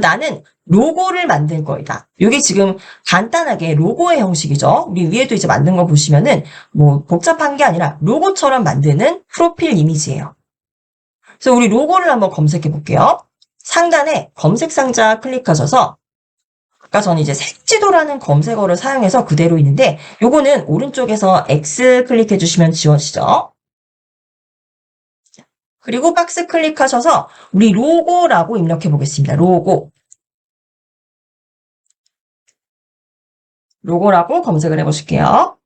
나는 로고를 만들 거이다. 이게 지금 간단하게 로고의 형식이죠. 우리 위에도 이제 만든 거 보시면은 뭐 복잡한 게 아니라 로고처럼 만드는 프로필 이미지예요. 그래서 우리 로고를 한번 검색해 볼게요. 상단에 검색 상자 클릭하셔서 아까 저는 이제 색지도라는 검색어를 사용해서 그대로 있는데 요거는 오른쪽에서 X 클릭해 주시면 지워지죠. 그리고 박스 클릭하셔서 우리 로고라고 입력해 보겠습니다. 로고라고 검색을 해보실게요.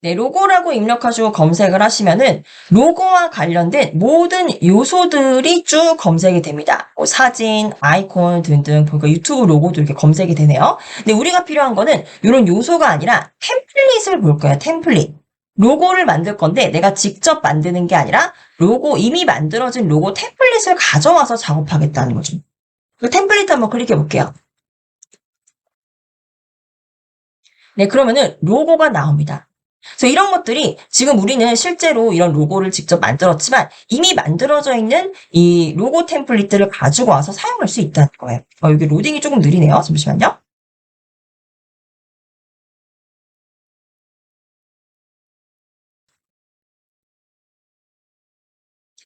네, 로고라고 입력하시고 검색을 하시면은 로고와 관련된 모든 요소들이 쭉 검색이 됩니다. 뭐 사진, 아이콘 등등 보니까 유튜브 로고도 이렇게 검색이 되네요. 근데 우리가 필요한 거는 이런 요소가 아니라 템플릿을 볼 거예요. 템플릿. 로고를 만들 건데 내가 직접 만드는 게 아니라 이미 만들어진 로고 템플릿을 가져와서 작업하겠다는 거죠. 그 템플릿 한번 클릭해 볼게요. 네, 그러면은 로고가 나옵니다. 그래서 이런 것들이 지금 우리는 실제로 이런 로고를 직접 만들었지만 이미 만들어져 있는 이 로고 템플릿들을 가지고 와서 사용할 수 있다는 거예요. 여기 로딩이 조금 느리네요. 잠시만요.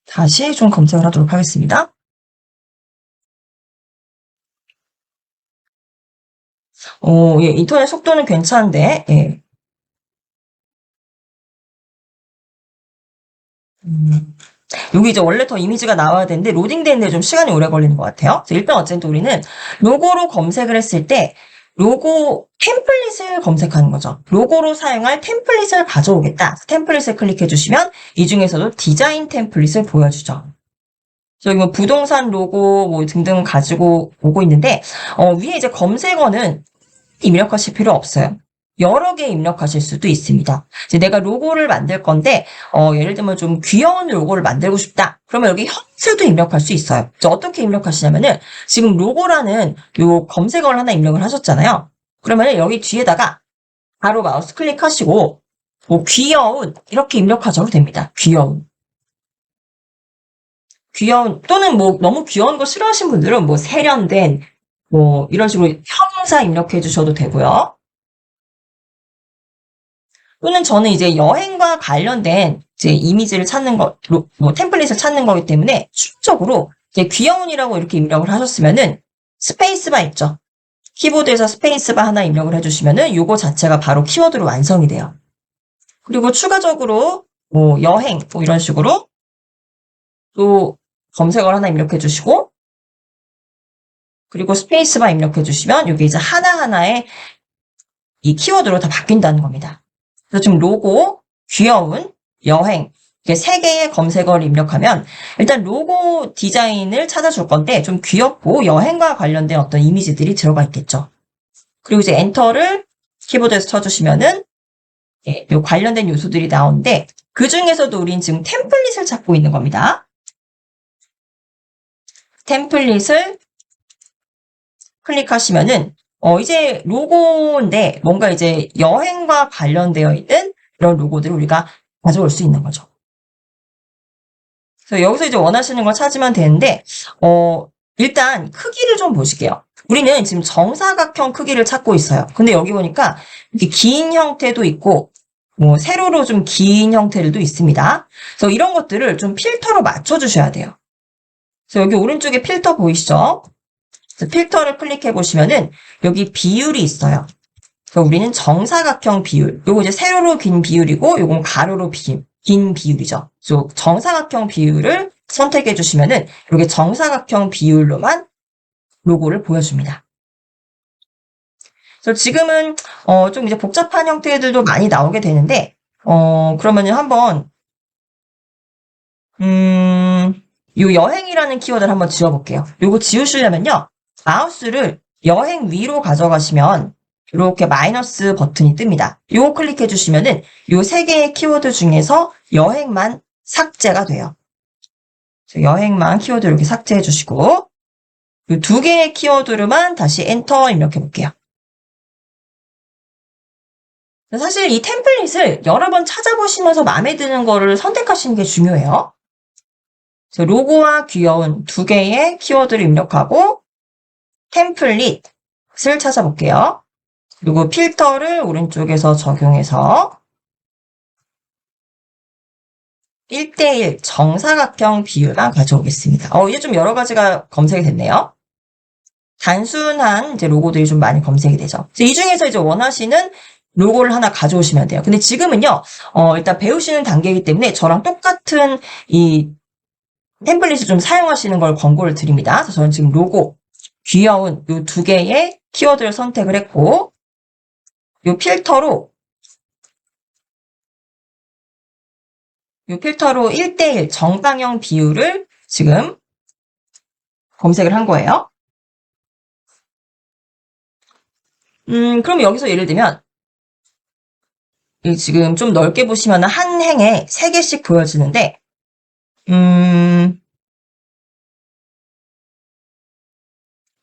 다시 좀 검색을 하도록 하겠습니다. 예, 인터넷 속도는 괜찮은데, 예. 여기 이제 원래 더 이미지가 나와야 되는데 로딩 되는데 좀 시간이 오래 걸리는 것 같아요. 일단 어쨌든 우리는 로고로 검색을 했을 때 로고 템플릿을 검색하는 거죠. 로고로 사용할 템플릿을 가져오겠다. 템플릿을 클릭해 주시면 이 중에서도 디자인 템플릿을 보여주죠. 저기 뭐 부동산 로고 뭐 등등 가지고 오고 있는데 위에 이제 검색어는 입력하실 필요 없어요. 여러 개 입력하실 수도 있습니다. 이제 내가 로고를 만들 건데 예를 들면 좀 귀여운 로고를 만들고 싶다. 그러면 여기 형태도 입력할 수 있어요. 어떻게 입력하시냐면은 지금 로고라는 요 검색어를 하나 입력을 하셨잖아요. 그러면 여기 뒤에다가 바로 마우스 클릭하시고 뭐 귀여운 이렇게 입력하셔도 됩니다. 귀여운 또는 뭐 너무 귀여운 거 싫어하시는 분들은 뭐 세련된 뭐 이런 식으로 형사 입력해 주셔도 되고요. 또는 저는 이제 여행과 관련된 이제 이미지를 찾는 뭐 템플릿을 찾는 거기 때문에 추적으로 이제 귀여운이라고 이렇게 입력을 하셨으면은 스페이스바 있죠. 키보드에서 스페이스바 하나 입력을 해주시면은 요거 자체가 바로 키워드로 완성이 돼요. 그리고 추가적으로 뭐 여행 뭐 이런 식으로 또 검색어를 하나 입력해 주시고 그리고 스페이스바 입력해 주시면 여기 이제 하나하나의 이 키워드로 다 바뀐다는 겁니다. 그래서 지금 로고, 귀여운, 여행 이렇게 세 개의 검색어를 입력하면 일단 로고 디자인을 찾아줄 건데 좀 귀엽고 여행과 관련된 어떤 이미지들이 들어가 있겠죠. 그리고 이제 엔터를 키보드에서 쳐주시면은 예, 요 관련된 요소들이 나오는데 그 중에서도 우린 지금 템플릿을 찾고 있는 겁니다. 템플릿을 클릭하시면은 이제 로고인데 뭔가 이제 여행과 관련되어 있는 이런 로고들을 우리가 가져올 수 있는 거죠. 그래서 여기서 이제 원하시는 걸 찾으면 되는데, 일단 크기를 좀 보실게요. 우리는 지금 정사각형 크기를 찾고 있어요. 근데 여기 보니까 이렇게 긴 형태도 있고, 뭐 세로로 좀 긴 형태들도 있습니다. 그래서 이런 것들을 좀 필터로 맞춰주셔야 돼요. 그래서 여기 오른쪽에 필터 보이시죠? 그래서 필터를 클릭해 보시면은 여기 비율이 있어요. 그래서 우리는 정사각형 비율, 요거 이제 세로로 긴 비율이고, 요건 가로로 긴 비율이죠. 그래서 정사각형 비율을 선택해 주시면은 이렇게 정사각형 비율로만 로고를 보여줍니다. 그래서 지금은 좀 이제 복잡한 형태들도 많이 나오게 되는데, 그러면은 한번 요 여행이라는 키워드를 한번 지워볼게요. 요거 지우시려면요, 마우스를 여행 위로 가져가시면 이렇게 마이너스 버튼이 뜹니다. 요거 클릭해 주시면은 요 세 개의 키워드 중에서 여행만 삭제가 돼요. 여행만 키워드 이렇게 삭제해 주시고, 요 두 개의 키워드로만 다시 엔터 입력해 볼게요. 사실 이 템플릿을 여러 번 찾아보시면서 마음에 드는 거를 선택하시는 게 중요해요. 로고와 귀여운 두 개의 키워드를 입력하고 템플릿을 찾아볼게요. 그리고 필터를 오른쪽에서 적용해서 1:1 정사각형 비율만 가져오겠습니다. 이제 좀 여러 가지가 검색이 됐네요. 단순한 이제 로고들이 좀 많이 검색이 되죠. 이 중에서 이제 원하시는 로고를 하나 가져오시면 돼요. 근데 지금은요, 일단 배우시는 단계이기 때문에 저랑 똑같은 이 템플릿을 좀 사용하시는 걸 권고를 드립니다. 그래서 저는 지금 로고, 귀여운 이 두 개의 키워드를 선택을 했고, 이 필터로 1:1 정방형 비율을 지금 검색을 한 거예요. 그럼 여기서 예를 들면, 지금 좀 넓게 보시면 한 행에 3개씩 보여지는데,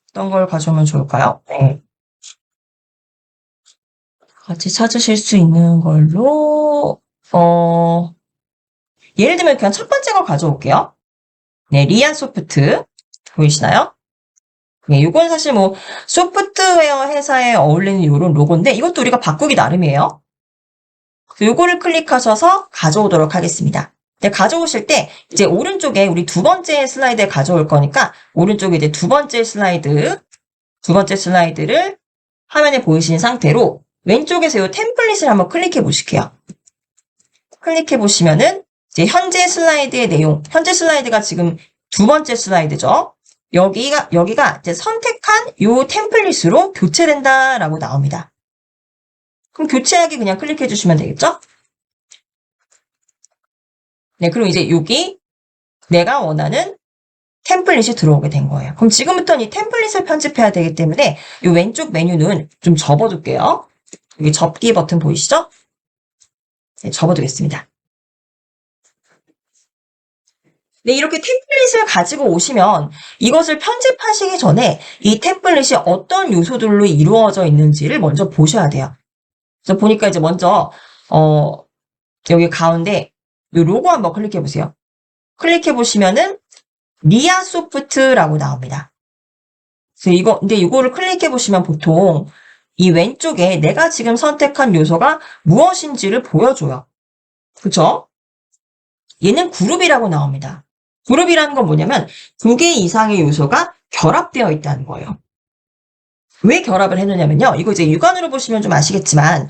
어떤 걸 가져오면 좋을까요? 네. 같이 찾으실 수 있는 걸로, 예를 들면 그냥 첫 번째 거 가져올게요. 네, 리아 소프트. 보이시나요? 네, 이건 사실 뭐, 소프트웨어 회사에 어울리는 이런 로고인데, 이것도 우리가 바꾸기 나름이에요. 요거를 클릭하셔서 가져오도록 하겠습니다. 네, 가져오실 때, 이제 오른쪽에 우리 두 번째 슬라이드에 가져올 거니까, 오른쪽에 이제 두 번째 슬라이드를 화면에 보이시는 상태로, 왼쪽에서 이 템플릿을 한번 클릭해 보실게요. 클릭해 보시면은, 이제 현재 슬라이드의 내용, 현재 슬라이드가 지금 두 번째 슬라이드죠. 여기가 이제 선택한 요 템플릿으로 교체된다라고 나옵니다. 그럼 교체하기 그냥 클릭해 주시면 되겠죠? 네, 그럼 이제 여기 내가 원하는 템플릿이 들어오게 된 거예요. 그럼 지금부터는 이 템플릿을 편집해야 되기 때문에 이 왼쪽 메뉴는 좀 접어둘게요. 여기 접기 버튼 보이시죠? 네, 접어두겠습니다. 네, 이렇게 템플릿을 가지고 오시면 이것을 편집하시기 전에 이 템플릿이 어떤 요소들로 이루어져 있는지를 먼저 보셔야 돼요. 그래서 보니까 이제 먼저 여기 가운데 이 로고 한번 클릭해 보세요. 클릭해 보시면은 리아 소프트라고 나옵니다. 그래서 근데 이거를 클릭해 보시면 보통 이 왼쪽에 내가 지금 선택한 요소가 무엇인지를 보여줘요. 그쵸? 얘는 그룹이라고 나옵니다. 그룹이라는 건 뭐냐면 두 개 이상의 요소가 결합되어 있다는 거예요. 왜 결합을 해놓냐면요. 이거 이제 육안으로 보시면 좀 아시겠지만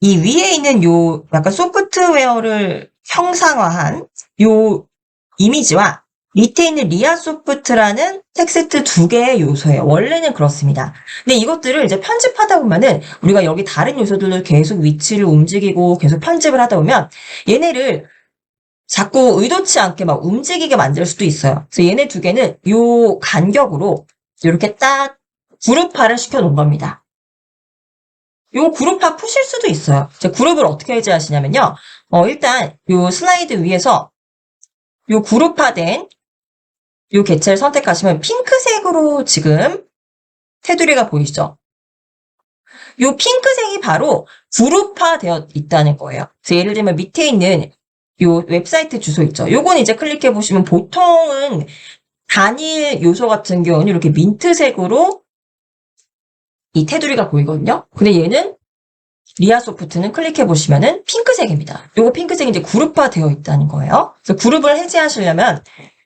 이 위에 있는 요 약간 소프트웨어를 형상화한 요 이미지와 밑에 있는 리아 소프트라는 텍스트 두 개의 요소예요. 원래는 그렇습니다. 근데 이것들을 이제 편집하다 보면은 우리가 여기 다른 요소들을 계속 위치를 움직이고 계속 편집을 하다 보면 얘네를 자꾸 의도치 않게 막 움직이게 만들 수도 있어요. 그래서 얘네 두 개는 요 간격으로 이렇게 딱 그룹화를 시켜 놓은 겁니다. 요 그룹화 푸실 수도 있어요. 그룹을 어떻게 해제하시냐면요. 일단 요 슬라이드 위에서 요 그룹화된 요 개체를 선택하시면 핑크색으로 지금 테두리가 보이시죠? 요 핑크색이 바로 그룹화되어 있다는 거예요. 그래서 예를 들면 밑에 있는 요 웹사이트 주소 있죠. 요건 이제 클릭해 보시면 보통은 단일 요소 같은 경우는 이렇게 민트색으로 이 테두리가 보이거든요. 근데 얘는 리아소프트는 클릭해 보시면은 핑크색입니다. 요거 핑크색이 이제 그룹화 되어 있다는 거예요. 그래서 그룹을 해제하시려면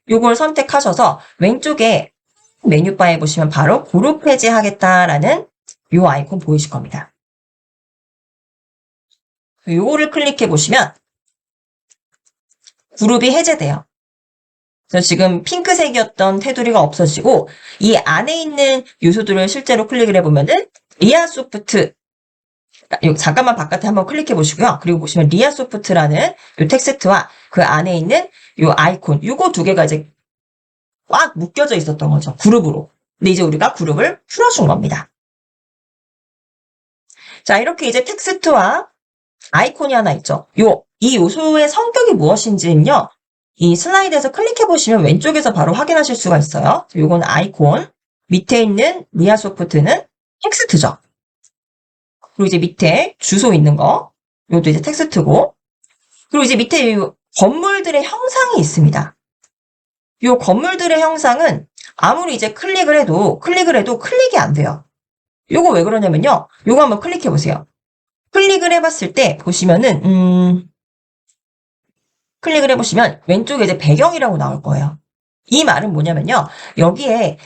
요걸 선택하셔서 왼쪽에 메뉴바에 보시면 바로 그룹 해제하겠다라는 요 아이콘 보이실 겁니다. 요거를 클릭해 보시면 그룹이 해제돼요. 그래서 지금 핑크색이었던 테두리가 없어지고 이 안에 있는 요소들을 실제로 클릭을 해보면은 리아소프트 잠깐만 바깥에 한번 클릭해 보시고요. 그리고 보시면 리아소프트라는 요 텍스트와 그 안에 있는 요 아이콘 요거 두 개가 이제 꽉 묶여져 있었던 거죠. 그룹으로. 근데 이제 우리가 그룹을 풀어준 겁니다. 자, 이렇게 이제 텍스트와 아이콘이 하나 있죠. 이 요소의 성격이 무엇인지는요. 이 슬라이드에서 클릭해 보시면 왼쪽에서 바로 확인하실 수가 있어요. 요건 아이콘, 밑에 있는 리아소프트는 텍스트죠. 그리고 이제 밑에 주소 있는 거, 요것도 이제 텍스트고, 그리고 이제 밑에 이 건물들의 형상이 있습니다. 요 건물들의 형상은 아무리 이제 클릭을 해도 클릭이 안 돼요. 요거 왜 그러냐면요. 요거 한번 클릭해 보세요. 클릭을 해봤을 때 보시면은 클릭을 해보시면 왼쪽에 이제 배경이라고 나올 거예요. 이 말은 뭐냐면요. 여기에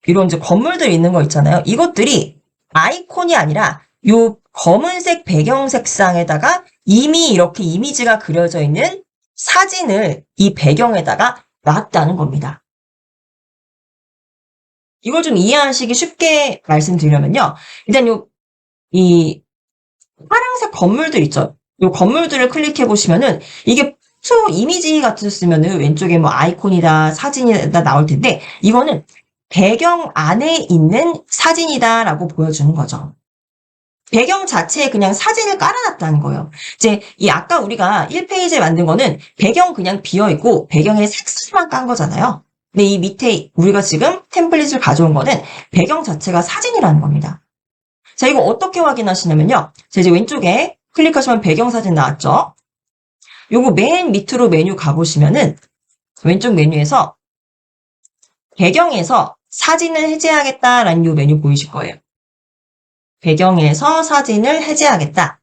이런 이제 건물들 있는 거 있잖아요. 이것들이 아이콘이 아니라 요 검은색 배경 색상에다가 이미 이렇게 이미지가 그려져 있는 사진을 이 배경에다가 놨다는 겁니다. 이걸 좀 이해하시기 쉽게 말씀드리려면요. 일단 이 파란색 건물들 있죠. 요 건물들을 클릭해 보시면은 이게 평소 이미지 같았으면은 왼쪽에 뭐 아이콘이다, 사진이다 나올 텐데 이거는 배경 안에 있는 사진이다라고 보여주는 거죠. 배경 자체에 그냥 사진을 깔아놨다는 거예요. 이제 아까 우리가 1페이지에 만든 거는 배경 그냥 비어있고 배경에 색깔만 깐 거잖아요. 근데 이 밑에 우리가 지금 템플릿을 가져온 거는 배경 자체가 사진이라는 겁니다. 자, 이거 어떻게 확인하시냐면요. 자, 이제 왼쪽에 클릭하시면 배경 사진 나왔죠? 요거 맨 밑으로 메뉴 가보시면은 왼쪽 메뉴에서 배경에서 사진을 해제하겠다라는 요 메뉴 보이실 거예요. 배경에서 사진을 해제하겠다.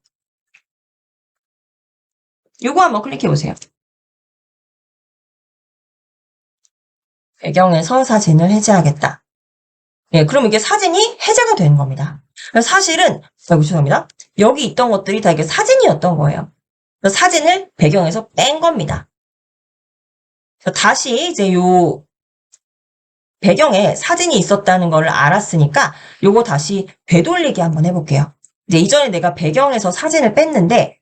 요거 한번 클릭해 보세요. 배경에서 사진을 해제하겠다. 네, 그럼 이게 사진이 해제가 되는 겁니다. 사실은, 죄송합니다. 여기 있던 것들이 다 이게 사진이었던 거예요. 사진을 배경에서 뺀 겁니다. 다시 이제 요 배경에 사진이 있었다는 걸 알았으니까 요거 다시 되돌리기 한번 해볼게요. 이제 이전에 내가 배경에서 사진을 뺐는데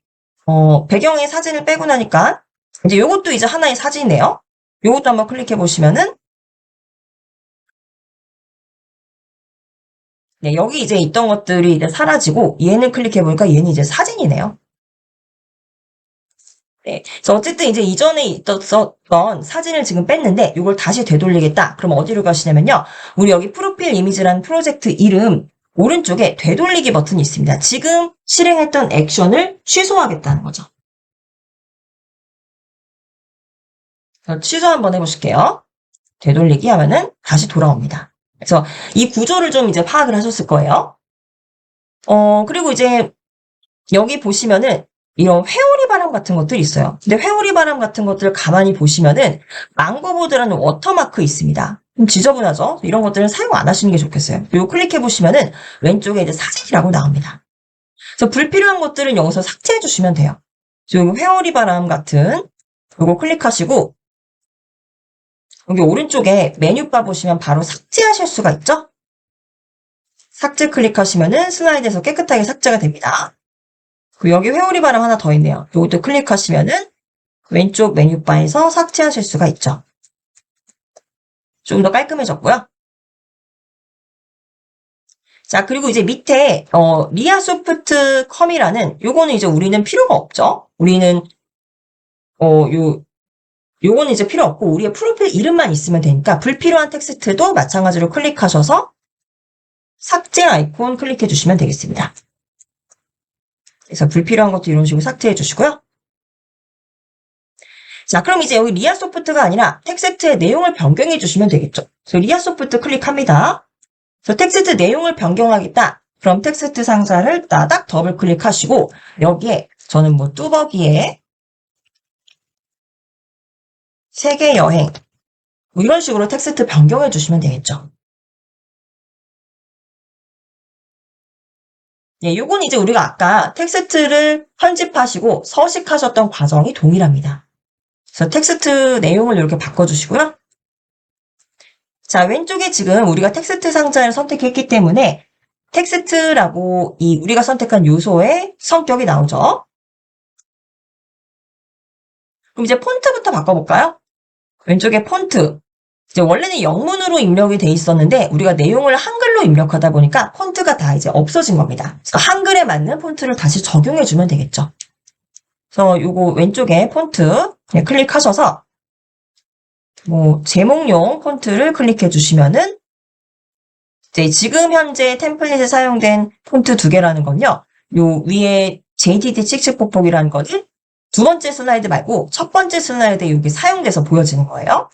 배경에 사진을 빼고 나니까 이제 요것도 이제 하나의 사진이네요. 요것도 한번 클릭해 보시면은 네, 여기 이제 있던 것들이 이제 사라지고 얘는 클릭해 보니까 얘는 이제 사진이네요. 네. 그래서 어쨌든 이제 이전에 있었던 사진을 지금 뺐는데 이걸 다시 되돌리겠다. 그럼 어디로 가시냐면요. 우리 여기 프로필 이미지라는 프로젝트 이름 오른쪽에 되돌리기 버튼이 있습니다. 지금 실행했던 액션을 취소하겠다는 거죠. 취소 한번 해보실게요. 되돌리기 하면은 다시 돌아옵니다. 그래서 이 구조를 좀 이제 파악을 하셨을 거예요. 그리고 이제 여기 보시면은 이런 회오리 바람 같은 것들이 있어요. 근데 회오리 바람 같은 것들을 가만히 보시면은 망고보드라는 워터마크 있습니다. 좀 지저분하죠? 이런 것들은 사용 안 하시는 게 좋겠어요. 요 클릭해 보시면은 왼쪽에 이제 사진이라고 나옵니다. 그래서 불필요한 것들은 여기서 삭제해 주시면 돼요. 여기 회오리 바람 같은 요거 클릭하시고 여기 오른쪽에 메뉴바 보시면 바로 삭제하실 수가 있죠? 삭제 클릭하시면은 슬라이드에서 깨끗하게 삭제가 됩니다. 여기 회오리 바람 하나 더 있네요. 이것도 클릭하시면은 왼쪽 메뉴바에서 삭제하실 수가 있죠. 좀 더 깔끔해졌고요. 자, 그리고 이제 밑에 리아소프트컴이라는 요거는 이제 우리는 필요가 없죠. 우리는 요거는 이제 필요 없고 우리의 프로필 이름만 있으면 되니까 불필요한 텍스트도 마찬가지로 클릭하셔서 삭제 아이콘 클릭해 주시면 되겠습니다. 그래서 불필요한 것도 이런 식으로 삭제해 주시고요. 자, 그럼 이제 여기 리아소프트가 아니라 텍스트의 내용을 변경해 주시면 되겠죠. 그래서 리아소프트 클릭합니다. 그래서 텍스트 내용을 변경하겠다. 그럼 텍스트 상자를 따닥 더블 클릭하시고 여기에 저는 뭐 뚜벅이의 세계 여행 뭐 이런 식으로 텍스트 변경해 주시면 되겠죠. 예, 요건 이제 우리가 아까 텍스트를 편집하시고 서식하셨던 과정이 동일합니다. 그래서 텍스트 내용을 이렇게 바꿔주시고요. 자, 왼쪽에 지금 우리가 텍스트 상자를 선택했기 때문에 텍스트라고 이 우리가 선택한 요소의 성격이 나오죠. 그럼 이제 폰트부터 바꿔볼까요? 왼쪽에 폰트. 이제 원래는 영문으로 입력이 돼 있었는데 우리가 내용을 한글로 입력하다 보니까 폰트가 다 이제 없어진 겁니다. 그래서 한글에 맞는 폰트를 다시 적용해 주면 되겠죠. 그래서 요거 왼쪽에 폰트 클릭하셔서 뭐 제목용 폰트를 클릭해 주시면은 이제 지금 현재 템플릿에 사용된 폰트 2개라는 건요. 요 위에 JTT 칙칙폭폭이라는 거는 두 번째 슬라이드 말고 첫 번째 슬라이드에 이게 사용돼서 보여지는 거예요.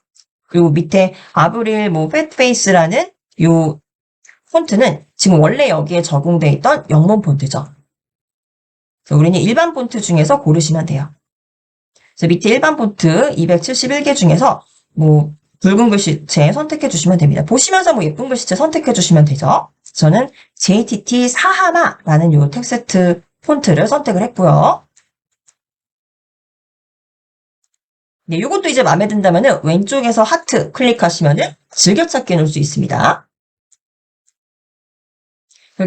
그리고 밑에 아브릴 뭐 팻페이스라는 요 폰트는 지금 원래 여기에 적용돼 있던 영문 폰트죠. 그래서 우리는 일반 폰트 중에서 고르시면 돼요. 그래서 밑에 일반 폰트 271개 중에서 뭐 붉은 글씨체 선택해 주시면 됩니다. 보시면서 뭐 예쁜 글씨체 선택해 주시면 되죠. 저는 JTT 사하마라는 요 텍스트 폰트를 선택을 했고요. 네, 이것도 이제 마음에 든다면은 왼쪽에서 하트 클릭하시면은 즐겨찾기 해놓을 수 있습니다.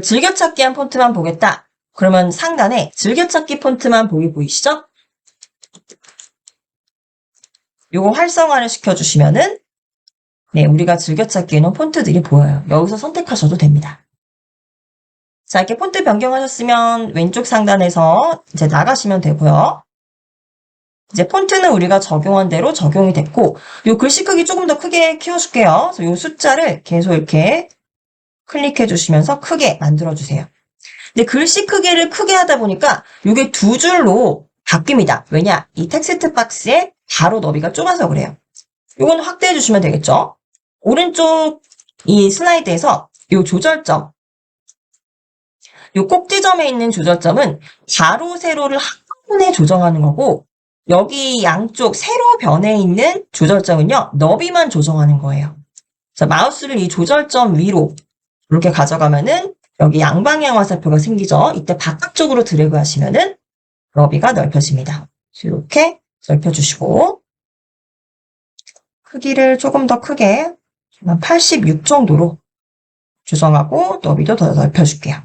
즐겨찾기 한 폰트만 보겠다. 그러면 상단에 즐겨찾기 폰트만 보기 보이시죠? 요거 활성화를 시켜주시면은 네, 우리가 즐겨찾기 해놓은 폰트들이 보여요. 여기서 선택하셔도 됩니다. 자, 이렇게 폰트 변경하셨으면 왼쪽 상단에서 이제 나가시면 되고요. 이제 폰트는 우리가 적용한 대로 적용이 됐고 요 글씨 크기 조금 더 크게 키워줄게요. 그래서 요 숫자를 계속 이렇게 클릭해 주시면서 크게 만들어 주세요. 근데 글씨 크기를 크게 하다 보니까 요게 2줄로 바뀝니다. 왜냐? 이 텍스트 박스의 가로 너비가 좁아서 그래요. 요건 확대해 주시면 되겠죠? 오른쪽 이 슬라이드에서 요 조절점 요 꼭지점에 있는 조절점은 가로, 세로를 한꺼번에 조정하는 거고 여기 양쪽 세로 변에 있는 조절점은요. 너비만 조정하는 거예요. 자, 마우스를 이 조절점 위로 이렇게 가져가면은 여기 양방향 화살표가 생기죠. 이때 바깥쪽으로 드래그 하시면은 너비가 넓혀집니다. 이렇게 넓혀주시고 크기를 조금 더 크게 86 정도로 조정하고 너비도 더 넓혀줄게요.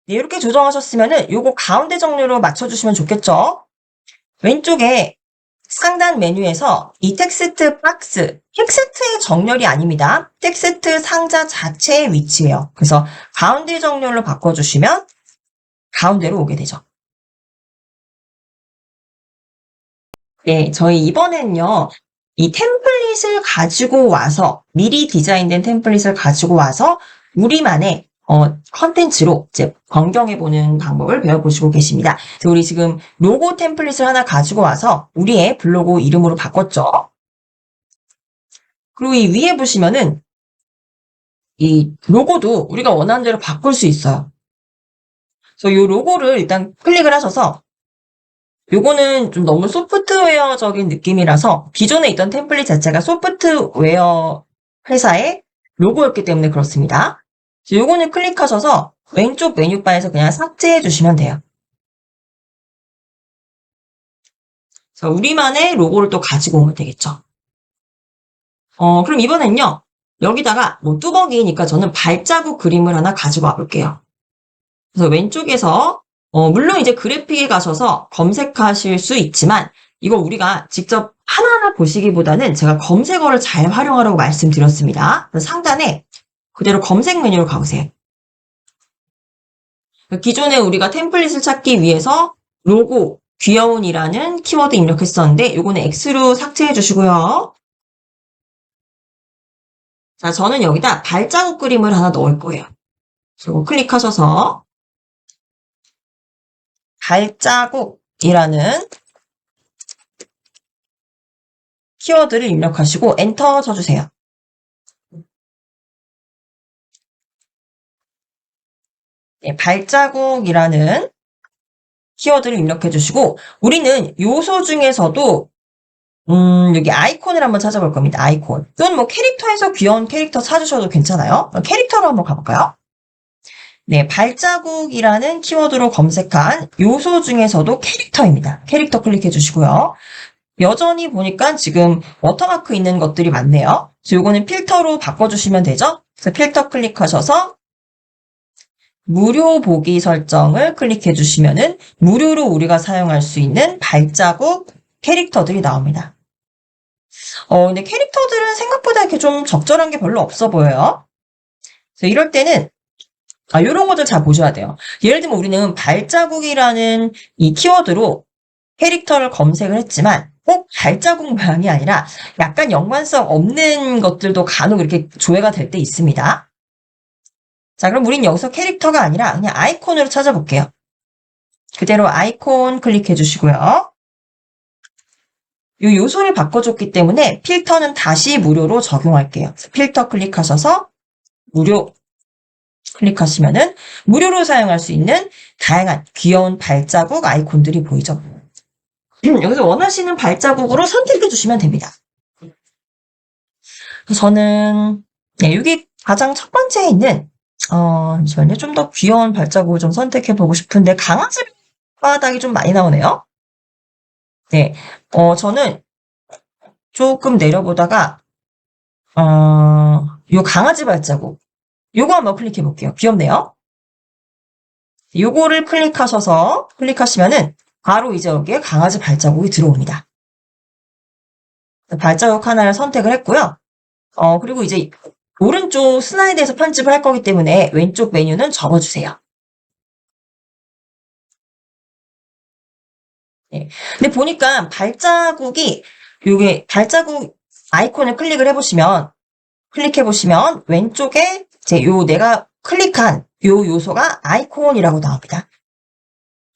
네, 이렇게 조정하셨으면은 요거 가운데 정렬로 맞춰주시면 좋겠죠? 왼쪽에 상단 메뉴에서 이 텍스트 박스, 텍스트의 정렬이 아닙니다. 텍스트 상자 자체의 위치예요. 그래서 가운데 정렬로 바꿔주시면 가운데로 오게 되죠. 네, 저희 이번엔요. 이 템플릿을 가지고 와서 미리 디자인된 템플릿을 가지고 와서 우리만의 컨텐츠로 이제 변경해보는 방법을 배워보시고 계십니다. 그래서 우리 지금 로고 템플릿을 하나 가지고 와서 우리의 블로그 이름으로 바꿨죠. 그리고 이 위에 보시면은 이 로고도 우리가 원하는 대로 바꿀 수 있어요. 그래서 이 로고를 일단 클릭을 하셔서 요거는 좀 너무 소프트웨어적인 느낌이라서 기존에 있던 템플릿 자체가 소프트웨어 회사의 로고였기 때문에 그렇습니다. 요거는 클릭하셔서 왼쪽 메뉴바에서 그냥 삭제해 주시면 돼요. 그래서 우리만의 로고를 또 가지고 오면 되겠죠. 그럼 이번엔요. 여기다가 뭐 뚜벅이니까 저는 발자국 그림을 하나 가지고 와볼게요. 그래서 왼쪽에서 물론 이제 그래픽에 가셔서 검색하실 수 있지만 이거 우리가 직접 하나하나 보시기보다는 제가 검색어를 잘 활용하라고 말씀드렸습니다. 그래서 상단에 그대로 검색 메뉴로 가보세요. 기존에 우리가 템플릿을 찾기 위해서 로고, 귀여운이라는 키워드 입력했었는데 이거는 X로 삭제해 주시고요. 자, 저는 여기다 발자국 그림을 하나 넣을 거예요. 그리고 클릭하셔서 발자국이라는 키워드를 입력하시고 엔터 쳐주세요. 네, 발자국이라는 키워드를 입력해 주시고 우리는 요소 중에서도 여기 아이콘을 한번 찾아볼 겁니다. 아이콘. 또는 뭐 캐릭터에서 귀여운 캐릭터 찾으셔도 괜찮아요. 캐릭터로 한번 가볼까요? 네, 발자국이라는 키워드로 검색한 요소 중에서도 캐릭터입니다. 캐릭터 클릭해 주시고요. 여전히 보니까 지금 워터마크 있는 것들이 많네요. 그래서 요거는 필터로 바꿔주시면 되죠. 그래서 필터 클릭하셔서 무료 보기 설정을 클릭해 주시면은 무료로 우리가 사용할 수 있는 발자국 캐릭터들이 나옵니다. 근데 캐릭터들은 생각보다 이렇게 좀 적절한 게 별로 없어 보여요. 그래서 이럴 때는 이런 것들 잘 보셔야 돼요. 예를 들면 우리는 발자국이라는 이 키워드로 캐릭터를 검색을 했지만 꼭 발자국 모양이 아니라 약간 연관성 없는 것들도 간혹 이렇게 조회가 될 때 있습니다. 자, 그럼 우린 여기서 캐릭터가 아니라 그냥 아이콘으로 찾아볼게요. 그대로 아이콘 클릭해 주시고요. 이 요소를 바꿔줬기 때문에 필터는 다시 무료로 적용할게요. 필터 클릭하셔서 무료 클릭하시면은 무료로 사용할 수 있는 다양한 귀여운 발자국 아이콘들이 보이죠. 여기서 원하시는 발자국으로 선택해 주시면 됩니다. 저는 여기 가장 첫 번째에 있는 잠시만요. 좀 더 귀여운 발자국을 좀 선택해 보고 싶은데 강아지 바닥이 좀 많이 나오네요. 네, 저는 조금 내려보다가 요 강아지 발자국 요거 한번 클릭해 볼게요. 귀엽네요. 요거를 클릭하시면은 바로 이제 여기에 강아지 발자국이 들어옵니다. 발자국 하나를 선택을 했고요. 그리고 이제 오른쪽 슬라이드에서 편집을 할 거기 때문에 왼쪽 메뉴는 접어주세요. 네. 근데 보니까 요게 발자국 아이콘을 클릭해 보시면 왼쪽에 이제 내가 클릭한 요 요소가 아이콘이라고 나옵니다.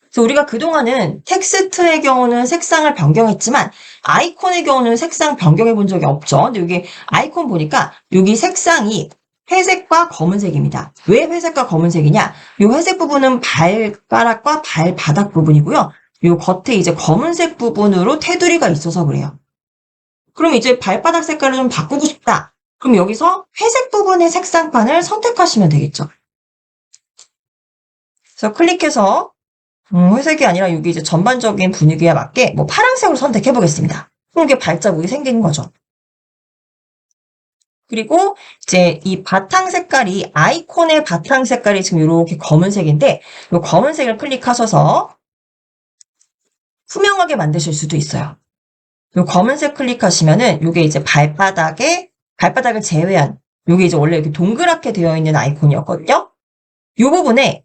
그래서 우리가 그동안은 텍스트의 경우는 색상을 변경했지만 아이콘의 경우는 색상 변경해 본 적이 없죠. 근데 여기 아이콘 보니까 여기 색상이 회색과 검은색입니다. 왜 회색과 검은색이냐? 요 회색 부분은 발가락과 발바닥 부분이고요. 요 겉에 이제 검은색 부분으로 테두리가 있어서 그래요. 그럼 이제 발바닥 색깔을 좀 바꾸고 싶다. 그럼 여기서 회색 부분의 색상판을 선택하시면 되겠죠. 그래서 클릭해서 회색이 아니라 여기 이제 전반적인 분위기에 맞게 뭐 파란색으로 선택해 보겠습니다. 그럼 이게 발자국이 생긴 거죠. 그리고 이제 이 바탕 색깔이 아이콘의 바탕 색깔이 지금 이렇게 검은색인데 이 검은색을 클릭하셔서 투명하게 만드실 수도 있어요. 이 검은색 클릭하시면은 이게 이제 발바닥을 제외한 이게 이제 원래 이렇게 동그랗게 되어 있는 아이콘이었거든요. 이 부분에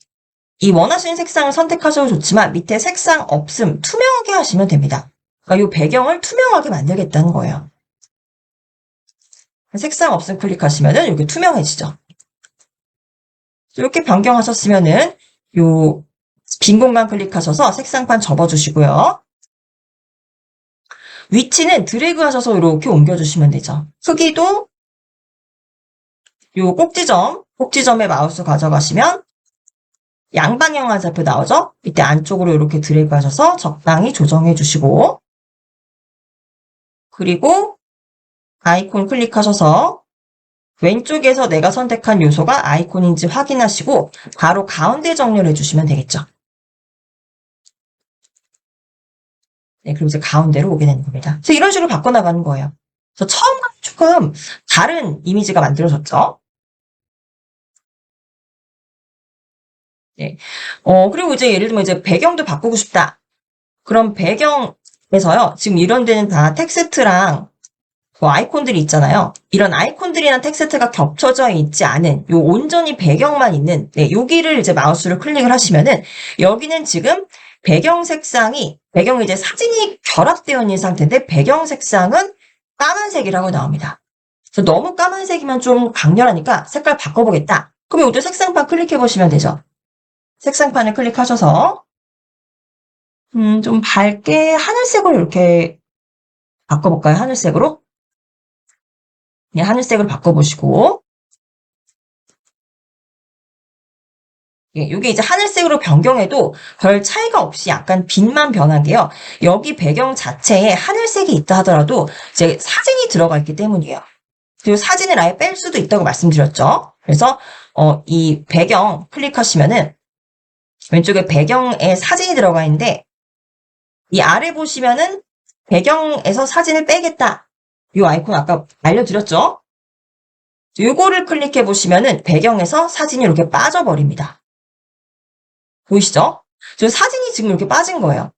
이 원하시는 색상을 선택하셔도 좋지만 밑에 색상 없음 투명하게 하시면 됩니다. 그러니까 이 배경을 투명하게 만들겠다는 거예요. 색상 없음 클릭하시면은 이렇게 투명해지죠. 이렇게 변경하셨으면은 요 빈 공간 클릭하셔서 색상판 접어주시고요. 위치는 드래그 하셔서 이렇게 옮겨주시면 되죠. 크기도 요 꼭지점에 마우스 가져가시면 양방향 화살표 나오죠? 이때 안쪽으로 이렇게 드래그 하셔서 적당히 조정해 주시고 그리고 아이콘 클릭하셔서 왼쪽에서 내가 선택한 요소가 아이콘인지 확인하시고 바로 가운데 정렬해 주시면 되겠죠. 네, 그럼 이제 가운데로 오게 되는 겁니다. 그래서 이런 식으로 바꿔나가는 거예요. 그래서 처음과 조금 다른 이미지가 만들어졌죠. 네. 그리고 이제 예를 들면 이제 배경도 바꾸고 싶다. 그럼 배경에서요. 지금 이런 데는 다 텍스트랑 뭐 아이콘들이 있잖아요. 이런 아이콘들이나 텍스트가 겹쳐져 있지 않은 요 온전히 배경만 있는 여기를 이제 마우스로 클릭을 하시면은 여기는 지금 배경이 이제 사진이 결합되어 있는 상태인데 배경 색상은 까만색이라고 나옵니다. 그래서 너무 까만색이면 좀 강렬하니까 색깔 바꿔보겠다. 그럼 이것도 색상판 클릭해 보시면 되죠. 색상판을 클릭하셔서 좀 밝게 하늘색으로 이렇게 바꿔볼까요? 하늘색으로? 네, 하늘색으로 바꿔보시고 예, 이게 이제 하늘색으로 변경해도 별 차이가 없이 약간 빛만 변한 게요. 여기 배경 자체에 하늘색이 있다 하더라도 이제 사진이 들어가 있기 때문이에요. 그리고 사진을 아예 뺄 수도 있다고 말씀드렸죠. 그래서 이 배경 클릭하시면은 왼쪽에 배경에 사진이 들어가 있는데 이 아래 보시면은 배경에서 사진을 빼겠다. 이 아이콘 아까 알려드렸죠? 요거를 클릭해 보시면은 배경에서 사진이 이렇게 빠져버립니다. 보이시죠? 저 사진이 지금 이렇게 빠진 거예요.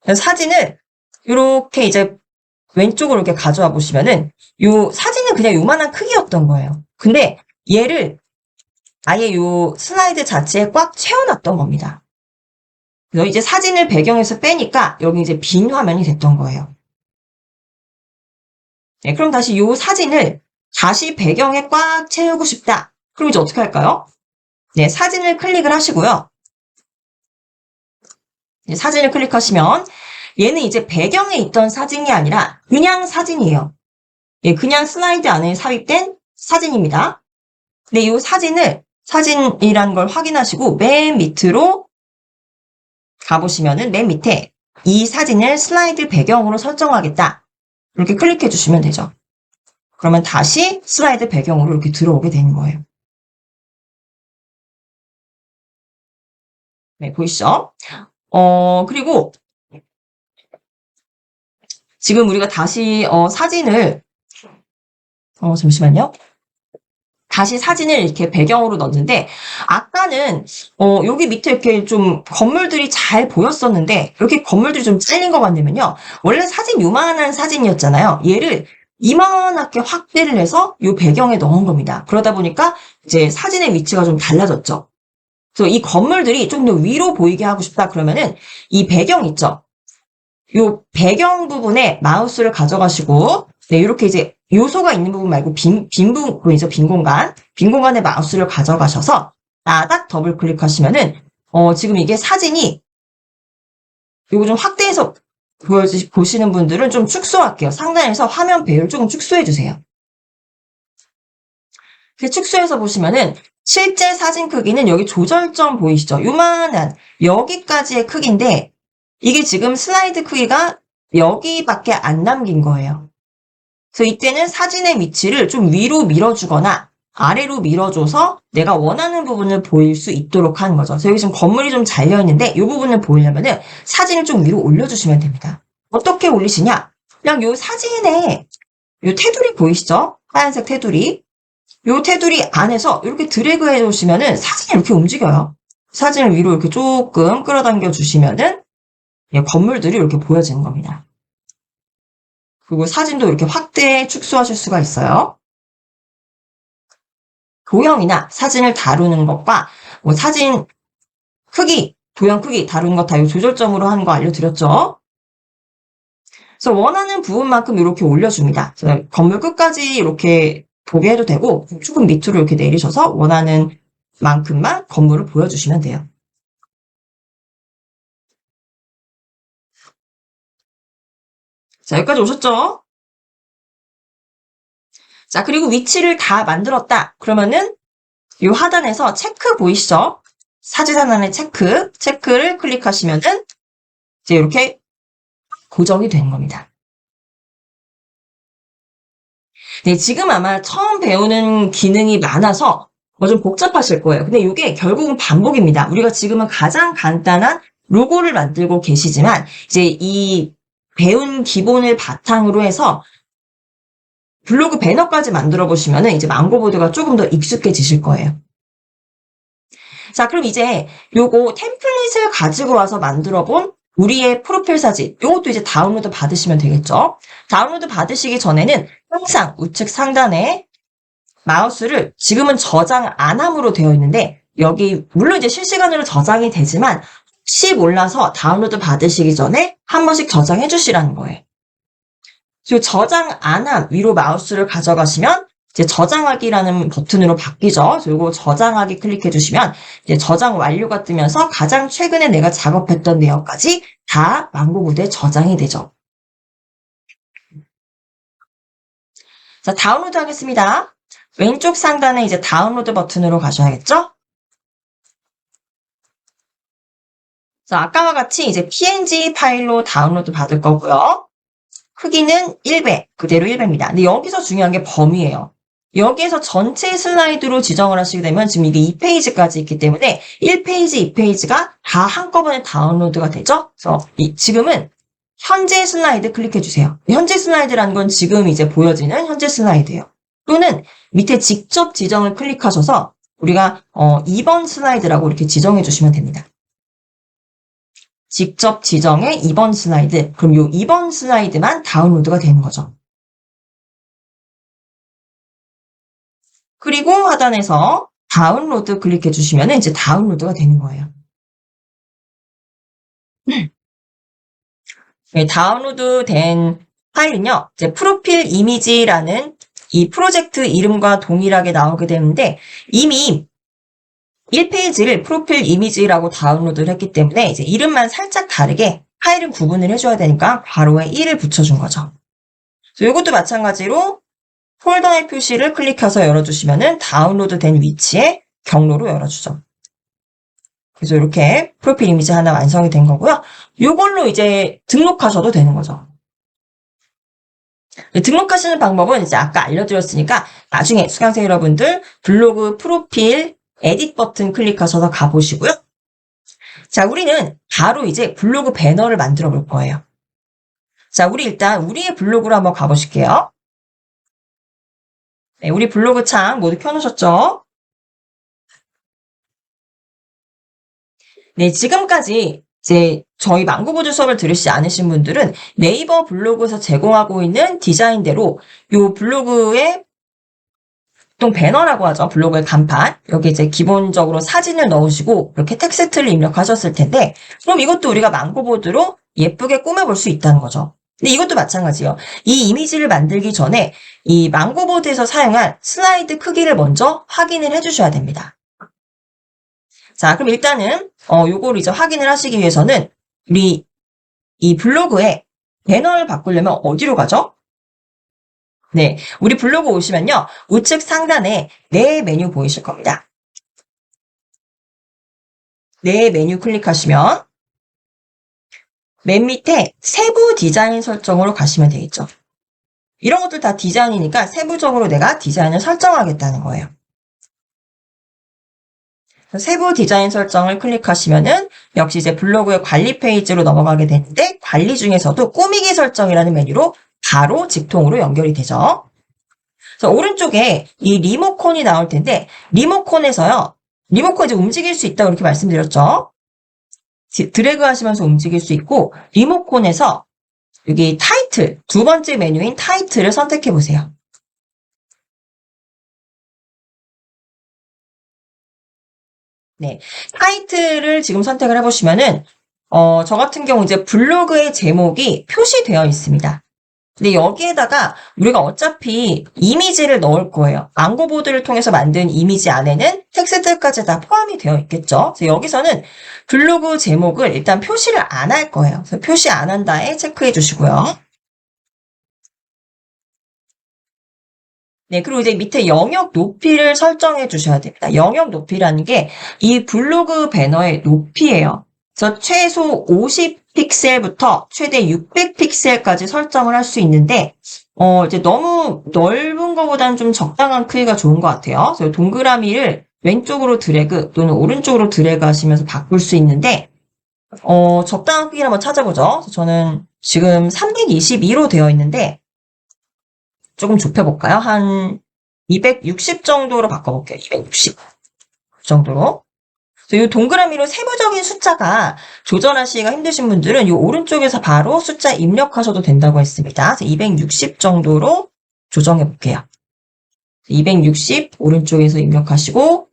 그래서 사진을 이렇게 이제 왼쪽으로 이렇게 가져와 보시면은 요 사진은 그냥 요만한 크기였던 거예요. 근데 얘를 아예 요 슬라이드 자체에 꽉 채워놨던 겁니다. 그래서 이제 사진을 배경에서 빼니까 여기 이제 빈 화면이 됐던 거예요. 네, 그럼 다시 요 사진을 다시 배경에 꽉 채우고 싶다. 그럼 이제 어떻게 할까요? 네, 사진을 클릭을 하시고요. 네, 사진을 클릭하시면 얘는 이제 배경에 있던 사진이 아니라 그냥 사진이에요. 예, 그냥 슬라이드 안에 삽입된 사진입니다. 근데 이 사진이라는 걸 확인하시고 맨 밑으로 가보시면은 맨 밑에 이 사진을 슬라이드 배경으로 설정하겠다. 이렇게 클릭해 주시면 되죠. 그러면 다시 슬라이드 배경으로 이렇게 들어오게 되는 거예요. 네, 보이시죠? 그리고 지금 우리가 다시 사진을 잠시만요. 다시 사진을 이렇게 배경으로 넣었는데 아까는 여기 밑에 이렇게 좀 건물들이 잘 보였었는데 이렇게 건물들이 좀 잘린 것 같냐면요. 원래 사진 요만한 사진이었잖아요. 얘를 이만하게 확대를 해서 요 배경에 넣은 겁니다. 그러다 보니까 이제 사진의 위치가 좀 달라졌죠. 그래서 이 건물들이 좀 더 위로 보이게 하고 싶다 그러면은 이 배경 있죠. 요 배경 부분에 마우스를 가져가시고 네, 이렇게 이제 요소가 있는 부분 말고 빈 부분 보이죠? 빈 공간. 빈 공간에 마우스를 가져가셔서 딱 더블 클릭하시면은 지금 이게 사진이 요거 좀 확대해서 보시는 분들은 좀 축소할게요. 상단에서 화면 배율 조금 축소해 주세요. 이렇게 축소해서 보시면은 실제 사진 크기는 여기 조절점 보이시죠? 요만한 여기까지의 크기인데 이게 지금 슬라이드 크기가 여기밖에 안 남긴 거예요. 그래서 이때는 사진의 위치를 좀 위로 밀어주거나 아래로 밀어줘서 내가 원하는 부분을 보일 수 있도록 하는 거죠. 그래서 여기 지금 건물이 좀 잘려있는데 이 부분을 보이려면은 사진을 좀 위로 올려주시면 됩니다. 어떻게 올리시냐? 그냥 요 사진에 요 테두리 보이시죠? 하얀색 테두리. 요 테두리 안에서 이렇게 드래그 해 놓으시면은 사진이 이렇게 움직여요. 사진을 위로 이렇게 조금 끌어당겨 주시면은 건물들이 이렇게 보여지는 겁니다. 그리고 사진도 이렇게 확대, 축소하실 수가 있어요. 도형이나 사진을 다루는 것과 뭐 사진 크기, 도형 크기 다루는 것 다 이 조절점으로 하는 거 알려드렸죠. 그래서 원하는 부분만큼 이렇게 올려줍니다. 건물 끝까지 이렇게 보게 해도 되고 조금 밑으로 이렇게 내리셔서 원하는 만큼만 건물을 보여주시면 돼요. 자, 여기까지 오셨죠? 자, 그리고 위치를 다 만들었다. 그러면은 이 하단에서 체크 보이시죠? 사진 하나의 체크를 클릭하시면은 이제 이렇게 고정이 되는 겁니다. 네, 지금 아마 처음 배우는 기능이 많아서 좀 복잡하실 거예요. 근데 이게 결국은 반복입니다. 우리가 지금은 가장 간단한 로고를 만들고 계시지만 이제 이 배운 기본을 바탕으로 해서 블로그 배너까지 만들어 보시면은 이제 망고보드가 조금 더 익숙해지실 거예요. 자, 그럼 이제 요거 템플릿을 가지고 와서 만들어 본 우리의 프로필 사진, 요것도 이제 다운로드 받으시면 되겠죠. 다운로드 받으시기 전에는 항상 우측 상단에 마우스를 지금은 저장 안 함으로 되어 있는데 여기 물론 이제 실시간으로 저장이 되지만 혹시 몰라서 다운로드 받으시기 전에 한 번씩 저장해 주시라는 거예요. 그리고 저장 안 함 위로 마우스를 가져가시면 이제 저장하기라는 버튼으로 바뀌죠. 그래서 요거 저장하기 클릭해 주시면 이제 저장 완료가 뜨면서 가장 최근에 내가 작업했던 내용까지 다 망고보드에 저장이 되죠. 자, 다운로드 하겠습니다. 왼쪽 상단에 이제 다운로드 버튼으로 가셔야겠죠? 자, 아까와 같이 이제 PNG 파일로 다운로드 받을 거고요. 크기는 1배, 그대로 1배입니다. 근데 여기서 중요한 게 범위예요. 여기에서 전체 슬라이드로 지정을 하시게 되면 지금 이게 2페이지까지 있기 때문에 1페이지, 2페이지가 다 한꺼번에 다운로드가 되죠? 그래서 지금은 현재 슬라이드 클릭해 주세요. 현재 슬라이드라는 건 지금 이제 보여지는 현재 슬라이드예요. 또는 밑에 직접 지정을 클릭하셔서 우리가 2번 슬라이드라고 이렇게 지정해 주시면 됩니다. 직접 지정의 2번 슬라이드. 그럼 요 2번 슬라이드만 다운로드가 되는 거죠. 그리고 하단에서 다운로드 클릭해 주시면 이제 다운로드가 되는 거예요. 네, 다운로드 된 파일은요, 이제 프로필 이미지라는 이 프로젝트 이름과 동일하게 나오게 되는데 이미 1페이지를 프로필 이미지라고 다운로드를 했기 때문에 이제 이름만 살짝 다르게 파일은 구분을 해줘야 되니까 괄호에 1을 붙여준 거죠. 이것도 마찬가지로 폴더의 표시를 클릭해서 열어주시면은 다운로드 된 위치에 경로로 열어주죠. 그래서 이렇게 프로필 이미지 하나 완성이 된 거고요. 이걸로 이제 등록하셔도 되는 거죠. 등록하시는 방법은 이제 아까 알려드렸으니까 나중에 수강생 여러분들 블로그 프로필 에딧 버튼 클릭하셔서 가보시고요. 자, 우리는 바로 이제 블로그 배너를 만들어 볼 거예요. 자, 우리 일단 우리의 블로그로 한번 가보실게요. 네, 우리 블로그 창 모두 켜놓으셨죠? 네, 지금까지 이제 저희 망고보드 수업을 들으시지 않으신 분들은 네이버 블로그에서 제공하고 있는 디자인대로 요 블로그에 보통 배너라고 하죠. 블로그의 간판. 여기 이제 기본적으로 사진을 넣으시고 이렇게 텍스트를 입력하셨을 텐데 그럼 이것도 우리가 망고보드로 예쁘게 꾸며볼 수 있다는 거죠. 근데 이것도 마찬가지예요. 이 이미지를 만들기 전에 이 망고보드에서 사용한 슬라이드 크기를 먼저 확인을 해주셔야 됩니다. 자, 그럼 일단은 요거를 이제 확인을 하시기 위해서는 우리 이 블로그에 배너를 바꾸려면 어디로 가죠? 네, 우리 블로그 오시면요. 우측 상단에 내 메뉴 보이실 겁니다. 내 메뉴 클릭하시면 맨 밑에 세부 디자인 설정으로 가시면 되겠죠. 이런 것들 다 디자인이니까 세부적으로 내가 디자인을 설정하겠다는 거예요. 세부 디자인 설정을 클릭하시면은 역시 이제 블로그의 관리 페이지로 넘어가게 되는데 관리 중에서도 꾸미기 설정이라는 메뉴로 바로 직통으로 연결이 되죠. 그래서 오른쪽에 이 리모컨이 나올 텐데 리모컨에서요. 리모컨 이제 움직일 수 있다고 이렇게 말씀드렸죠. 드래그 하시면서 움직일 수 있고 리모컨에서 여기 타이틀, 두 번째 메뉴인 타이틀을 선택해 보세요. 네, 타이틀을 지금 선택을 해보시면은 저 같은 경우 이제 블로그의 제목이 표시되어 있습니다. 근데 여기에다가 우리가 어차피 이미지를 넣을 거예요. 망고보드를 통해서 만든 이미지 안에는 텍스트까지 다 포함이 되어 있겠죠. 그래서 여기서는 블로그 제목을 일단 표시를 안 할 거예요. 그래서 표시 안 한다에 체크해 주시고요. 네, 그리고 이제 밑에 영역 높이를 설정해 주셔야 됩니다. 영역 높이라는 게 이 블로그 배너의 높이예요. 그래서 최소 50픽셀부터 최대 600픽셀까지 설정을 할 수 있는데, 이제 너무 넓은 것보다는 좀 적당한 크기가 좋은 것 같아요. 그래서 동그라미를 왼쪽으로 드래그 또는 오른쪽으로 드래그 하시면서 바꿀 수 있는데, 적당한 크기를 한번 찾아보죠. 저는 지금 322로 되어 있는데, 조금 좁혀볼까요? 한 260 정도로 바꿔볼게요. 260 정도로. 이 동그라미로 세부적인 숫자가 조절하시기가 힘드신 분들은 이 오른쪽에서 바로 숫자 입력하셔도 된다고 했습니다. 260 정도로 조정해 볼게요. 260 오른쪽에서 입력하시고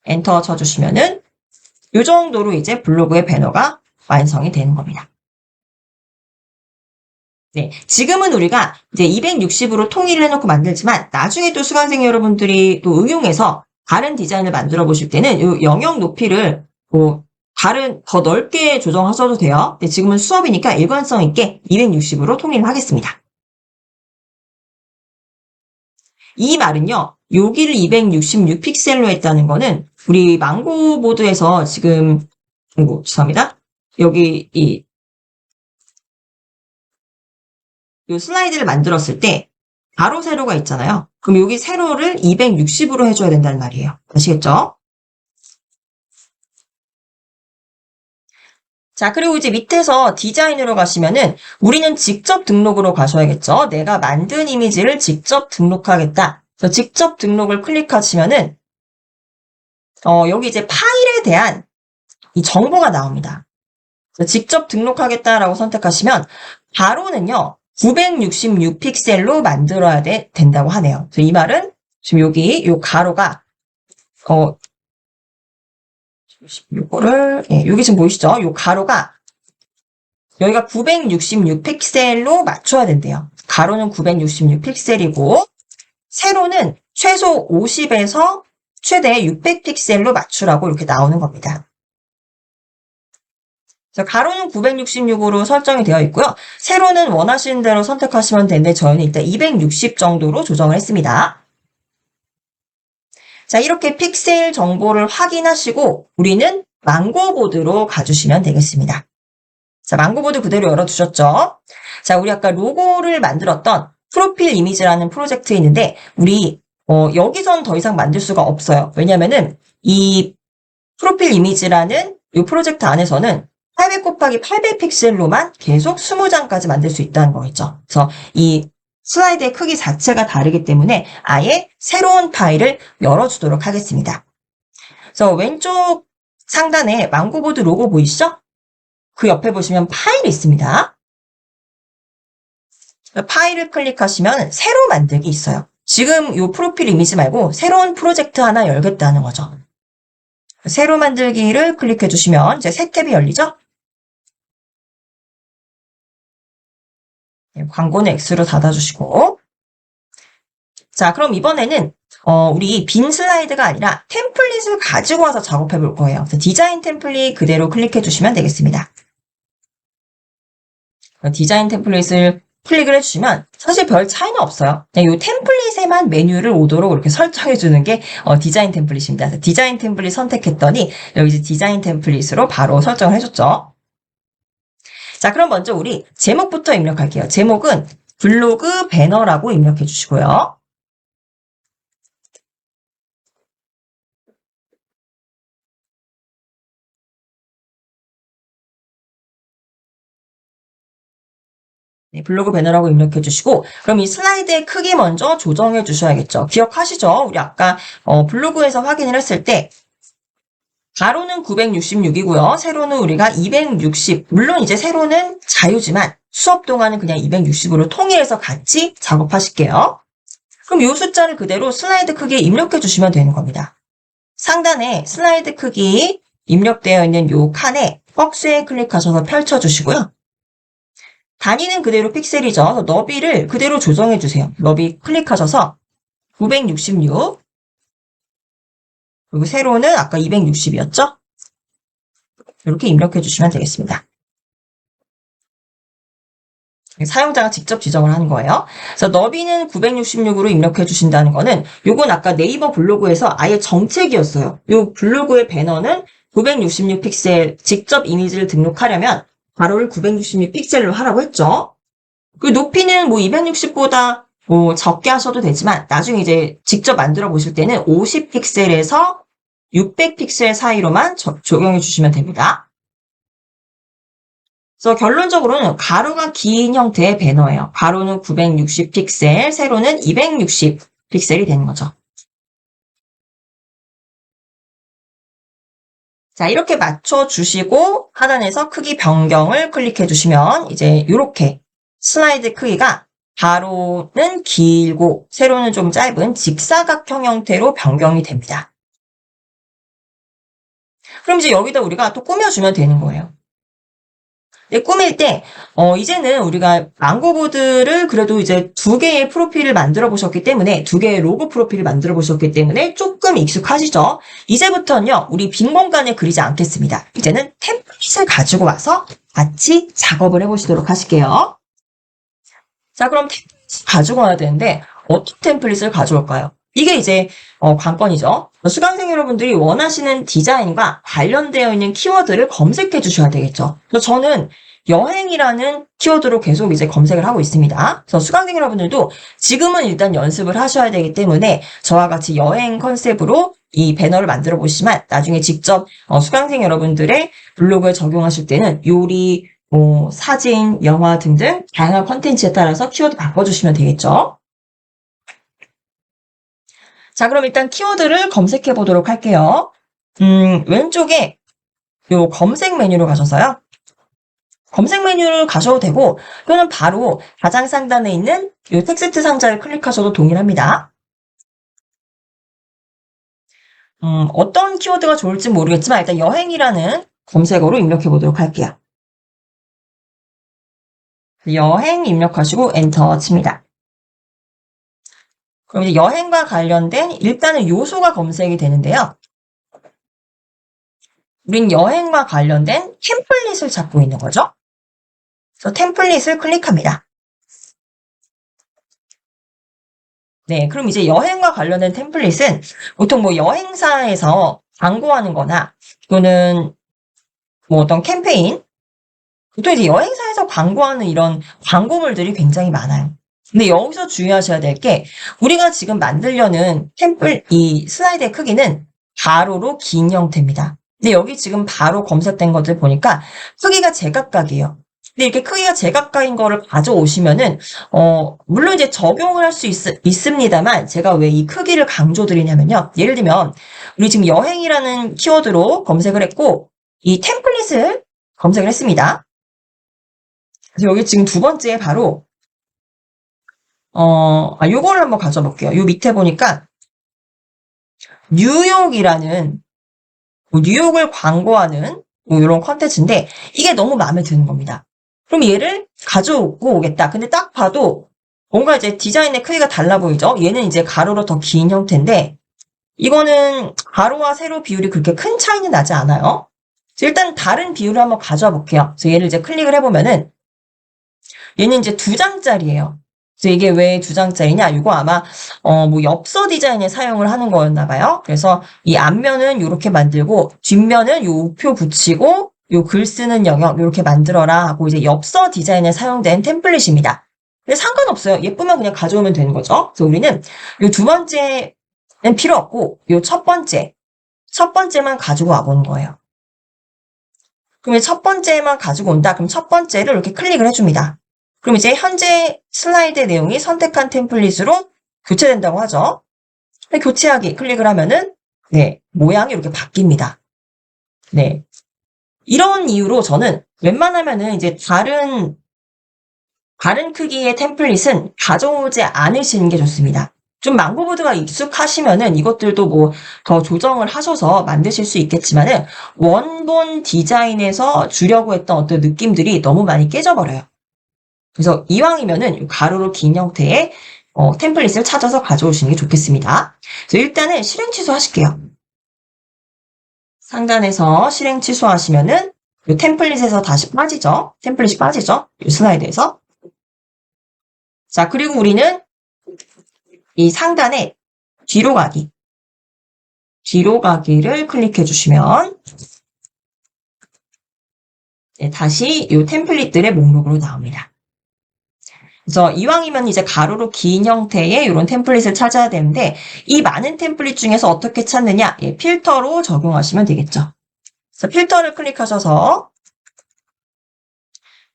엔터 쳐주시면은 이 정도로 이제 블로그의 배너가 완성이 되는 겁니다. 네, 지금은 우리가 이제 260으로 통일을 해놓고 만들지만 나중에 또 수강생 여러분들이 또 응용해서 다른 디자인을 만들어 보실 때는 이 영역 높이를 뭐 다른 더 넓게 조정하셔도 돼요. 근데 지금은 수업이니까 일관성 있게 260으로 통일을 하겠습니다. 이 말은요, 여기를 266픽셀로 했다는 거는 우리 망고보드에서 지금 죄송합니다. 여기 이 슬라이드를 만들었을 때 가로 세로가 있잖아요. 그럼 여기 세로를 260으로 해줘야 된다는 말이에요. 아시겠죠? 자, 그리고 이제 밑에서 디자인으로 가시면은 우리는 직접 등록으로 가셔야겠죠. 내가 만든 이미지를 직접 등록하겠다. 그래서 직접 등록을 클릭하시면은 여기 이제 파일에 대한 이 정보가 나옵니다. 직접 등록하겠다라고 선택하시면 가로는요 966픽셀로 만들어야 된다고 하네요. 그래서 이 말은 지금 여기 이 가로가 요거를 여기 지금 보이시죠? 이 가로가 여기가 966픽셀로 맞춰야 된대요. 가로는 966픽셀이고 세로는 최소 50에서 최대 600픽셀로 맞추라고 이렇게 나오는 겁니다. 그래서 가로는 966으로 설정이 되어 있고요. 세로는 원하시는 대로 선택하시면 되는데 저희는 일단 260 정도로 조정을 했습니다. 자, 이렇게 픽셀 정보를 확인하시고 우리는 망고보드로 가주시면 되겠습니다. 자, 망고보드 그대로 열어두셨죠? 자, 우리 아까 로고를 만들었던 프로필 이미지라는 프로젝트에 있는데 우리 여기선 더 이상 만들 수가 없어요. 왜냐면은 이 프로필 이미지라는 이 프로젝트 안에서는 800 곱하기 800 픽셀로만 계속 20장까지 만들 수 있다는 거겠죠. 그래서 이 슬라이드의 크기 자체가 다르기 때문에 아예 새로운 파일을 열어주도록 하겠습니다. 그래서 왼쪽 상단에 망고보드 로고 보이시죠? 그 옆에 보시면 파일이 있습니다. 파일을 클릭하시면 새로 만들기 있어요. 지금 이 프로필 이미지 말고 새로운 프로젝트 하나 열겠다는 거죠. 새로 만들기를 클릭해 주시면 이제 새 탭이 열리죠? 광고는 X로 닫아주시고. 자, 그럼 이번에는 우리 빈 슬라이드가 아니라 템플릿을 가지고 와서 작업해 볼 거예요. 그래서 디자인 템플릿 그대로 클릭해 주시면 되겠습니다. 디자인 템플릿을 클릭을 해주시면 사실 별 차이는 없어요. 그냥 이 템플릿에만 메뉴를 오도록 이렇게 설정해 주는 게 디자인 템플릿입니다. 그래서 디자인 템플릿 선택했더니 여기 이제 디자인 템플릿으로 바로 설정을 해줬죠. 자, 그럼 먼저 우리 제목부터 입력할게요. 제목은 블로그 배너라고 입력해 주시고요. 네, 블로그 배너라고 입력해 주시고 그럼 이 슬라이드의 크기 먼저 조정해 주셔야겠죠. 기억하시죠? 우리 아까 블로그에서 확인을 했을 때 가로는 966이고요. 세로는 우리가 260. 물론 이제 세로는 자유지만 수업 동안은 그냥 260으로 통일해서 같이 작업하실게요. 그럼 이 숫자를 그대로 슬라이드 크기에 입력해 주시면 되는 겁니다. 상단에 슬라이드 크기 입력되어 있는 이 칸에 박스에 클릭하셔서 펼쳐주시고요. 단위는 그대로 픽셀이죠. 너비를 그대로 조정해 주세요. 너비 클릭하셔서 966 그리고 세로는 아까 260이었죠? 이렇게 입력해 주시면 되겠습니다. 사용자가 직접 지정을 하는 거예요. 그래서 너비는 966으로 입력해 주신다는 거는 요건 아까 네이버 블로그에서 아예 정책이었어요. 요 블로그의 배너는 966픽셀 직접 이미지를 등록하려면 가로를 966픽셀로 하라고 했죠. 그 높이는 뭐 260보다 뭐 적게 하셔도 되지만 나중에 이제 직접 만들어 보실 때는 50픽셀에서 600픽셀 사이로만 적용해 주시면 됩니다. 그래서 결론적으로는 가로가 긴 형태의 배너예요. 가로는 960픽셀, 세로는 260픽셀이 되는 거죠. 자, 이렇게 맞춰주시고 하단에서 크기 변경을 클릭해 주시면 이제 이렇게 슬라이드 크기가 가로는 길고 세로는 좀 짧은 직사각형 형태로 변경이 됩니다. 그럼 이제 여기다 우리가 또 꾸며주면 되는 거예요. 꾸밀 때, 이제는 우리가 망고보드를 그래도 이제 2개의 프로필을 만들어 보셨기 때문에, 2개의 로고 프로필을 만들어 보셨기 때문에 조금 익숙하시죠? 이제부터는요, 우리 빈 공간에 그리지 않겠습니다. 이제는 템플릿을 가지고 와서 같이 작업을 해보시도록 하실게요. 자, 그럼 템플릿을 가지고 와야 되는데, 어떤 템플릿을 가져올까요? 이게 이제 관건이죠. 수강생 여러분들이 원하시는 디자인과 관련되어 있는 키워드를 검색해 주셔야 되겠죠. 그래서 저는 여행이라는 키워드로 계속 이제 검색을 하고 있습니다. 그래서 수강생 여러분들도 지금은 일단 연습을 하셔야 되기 때문에 저와 같이 여행 컨셉으로 이 배너를 만들어 보시지만 나중에 직접 수강생 여러분들의 블로그에 적용하실 때는 요리, 사진, 영화 등등 다양한 컨텐츠에 따라서 키워드 바꿔주시면 되겠죠. 자, 그럼 일단 키워드를 검색해 보도록 할게요. 왼쪽에 요 검색 메뉴로 가셔서요. 검색 메뉴를 가셔도 되고, 또는 바로 가장 상단에 있는 요 텍스트 상자를 클릭하셔도 동일합니다. 어떤 키워드가 좋을지 모르겠지만 일단 여행이라는 검색어로 입력해 보도록 할게요. 여행 입력하시고 엔터 칩니다. 그럼 이제 여행과 관련된 일단은 요소가 검색이 되는데요. 우린 여행과 관련된 템플릿을 찾고 있는 거죠. 그래서 템플릿을 클릭합니다. 네, 그럼 이제 여행과 관련된 템플릿은 보통 뭐 여행사에서 광고하는 거나 또는 뭐 어떤 캠페인, 보통 이제 여행사에서 광고하는 이런 광고물들이 굉장히 많아요. 근데 여기서 주의하셔야 될 게 우리가 지금 만들려는 이 슬라이드의 크기는 가로로 긴 형태입니다. 근데 여기 지금 바로 검색된 것들 보니까 크기가 제각각이에요. 근데 이렇게 크기가 제각각인 거를 가져오시면은 물론 이제 적용을 할 수 있습니다만 제가 왜 이 크기를 강조드리냐면요. 예를 들면 우리 지금 여행이라는 키워드로 검색을 했고 이 템플릿을 검색을 했습니다. 그래서 여기 지금 2번째에 바로 요거를 한번 가져볼게요. 요 밑에 보니까 뉴욕이라는 뉴욕을 광고하는 이런 컨텐츠인데 이게 너무 마음에 드는 겁니다. 그럼 얘를 가져오고 오겠다. 근데 딱 봐도 뭔가 이제 디자인의 크기가 달라 보이죠? 얘는 이제 가로로 더 긴 형태인데 이거는 가로와 세로 비율이 그렇게 큰 차이는 나지 않아요. 일단 다른 비율을 한번 가져와 볼게요. 그래서 얘를 이제 클릭을 해보면은 얘는 이제 2장짜리예요. 그래서 이게 왜 2장짜리냐? 이거 아마 뭐 엽서 디자인에 사용을 하는 거였나 봐요. 그래서 이 앞면은 이렇게 만들고 뒷면은 요 우표 붙이고 요 글 쓰는 영역 이렇게 만들어라 하고 이제 엽서 디자인에 사용된 템플릿입니다. 근데 상관없어요. 예쁘면 그냥 가져오면 되는 거죠. 그래서 우리는 요 2번째는 필요 없고 요 첫 번째만 가지고 와보는 거예요. 그럼 첫 번째만 가지고 온다. 그럼 첫 번째를 이렇게 클릭을 해줍니다. 그럼 이제 현재 슬라이드 내용이 선택한 템플릿으로 교체된다고 하죠. 교체하기 클릭을 하면은 네, 모양이 이렇게 바뀝니다. 네. 이런 이유로 저는 웬만하면은 이제 다른 크기의 템플릿은 가져오지 않으시는 게 좋습니다. 좀 망고보드가 익숙하시면은 이것들도 뭐 더 조정을 하셔서 만드실 수 있겠지만은 원본 디자인에서 주려고 했던 어떤 느낌들이 너무 많이 깨져버려요. 그래서 이왕이면은 가로로 긴 형태의 템플릿을 찾아서 가져오시는 게 좋겠습니다. 그래서 일단은 실행 취소하실게요. 상단에서 실행 취소하시면은 이 템플릿에서 다시 빠지죠. 템플릿이 빠지죠. 이 슬라이드에서. 자, 그리고 우리는 이 상단에 뒤로 가기를 클릭해 주시면 네, 다시 이 템플릿들의 목록으로 나옵니다. 그래서 이왕이면 이제 가로로 긴 형태의 이런 템플릿을 찾아야 되는데 이 많은 템플릿 중에서 어떻게 찾느냐? 예, 필터로 적용하시면 되겠죠. 그래서 필터를 클릭하셔서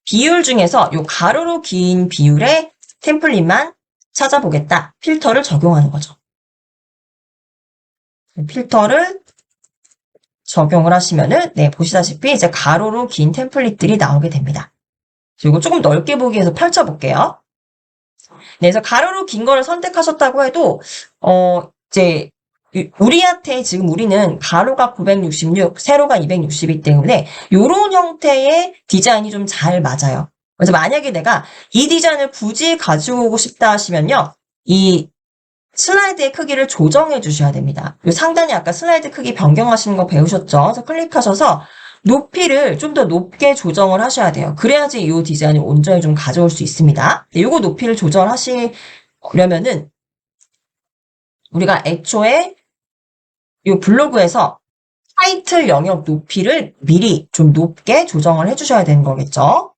비율 중에서 이 가로로 긴 비율의 템플릿만 찾아보겠다. 필터를 적용하는 거죠. 필터를 적용을 하시면은 네, 보시다시피 이제 가로로 긴 템플릿들이 나오게 됩니다. 그리고 조금 넓게 보기 위해서 펼쳐볼게요. 네, 그래서 가로로 긴 거를 선택하셨다고 해도, 이제 우리한테 지금 우리는 가로가 966, 세로가 260이기 때문에 이런 형태의 디자인이 좀 잘 맞아요. 그래서 만약에 내가 이 디자인을 굳이 가지고 오고 싶다 하시면요. 이 슬라이드의 크기를 조정해 주셔야 됩니다. 요 상단에 아까 슬라이드 크기 변경하시는 거 배우셨죠? 그래서 클릭하셔서 높이를 좀 더 높게 조정을 하셔야 돼요. 그래야지 이 디자인을 온전히 좀 가져올 수 있습니다. 요거 높이를 조절하시려면은 우리가 애초에 이 블로그에서 타이틀 영역 높이를 미리 좀 높게 조정을 해주셔야 되는 거겠죠.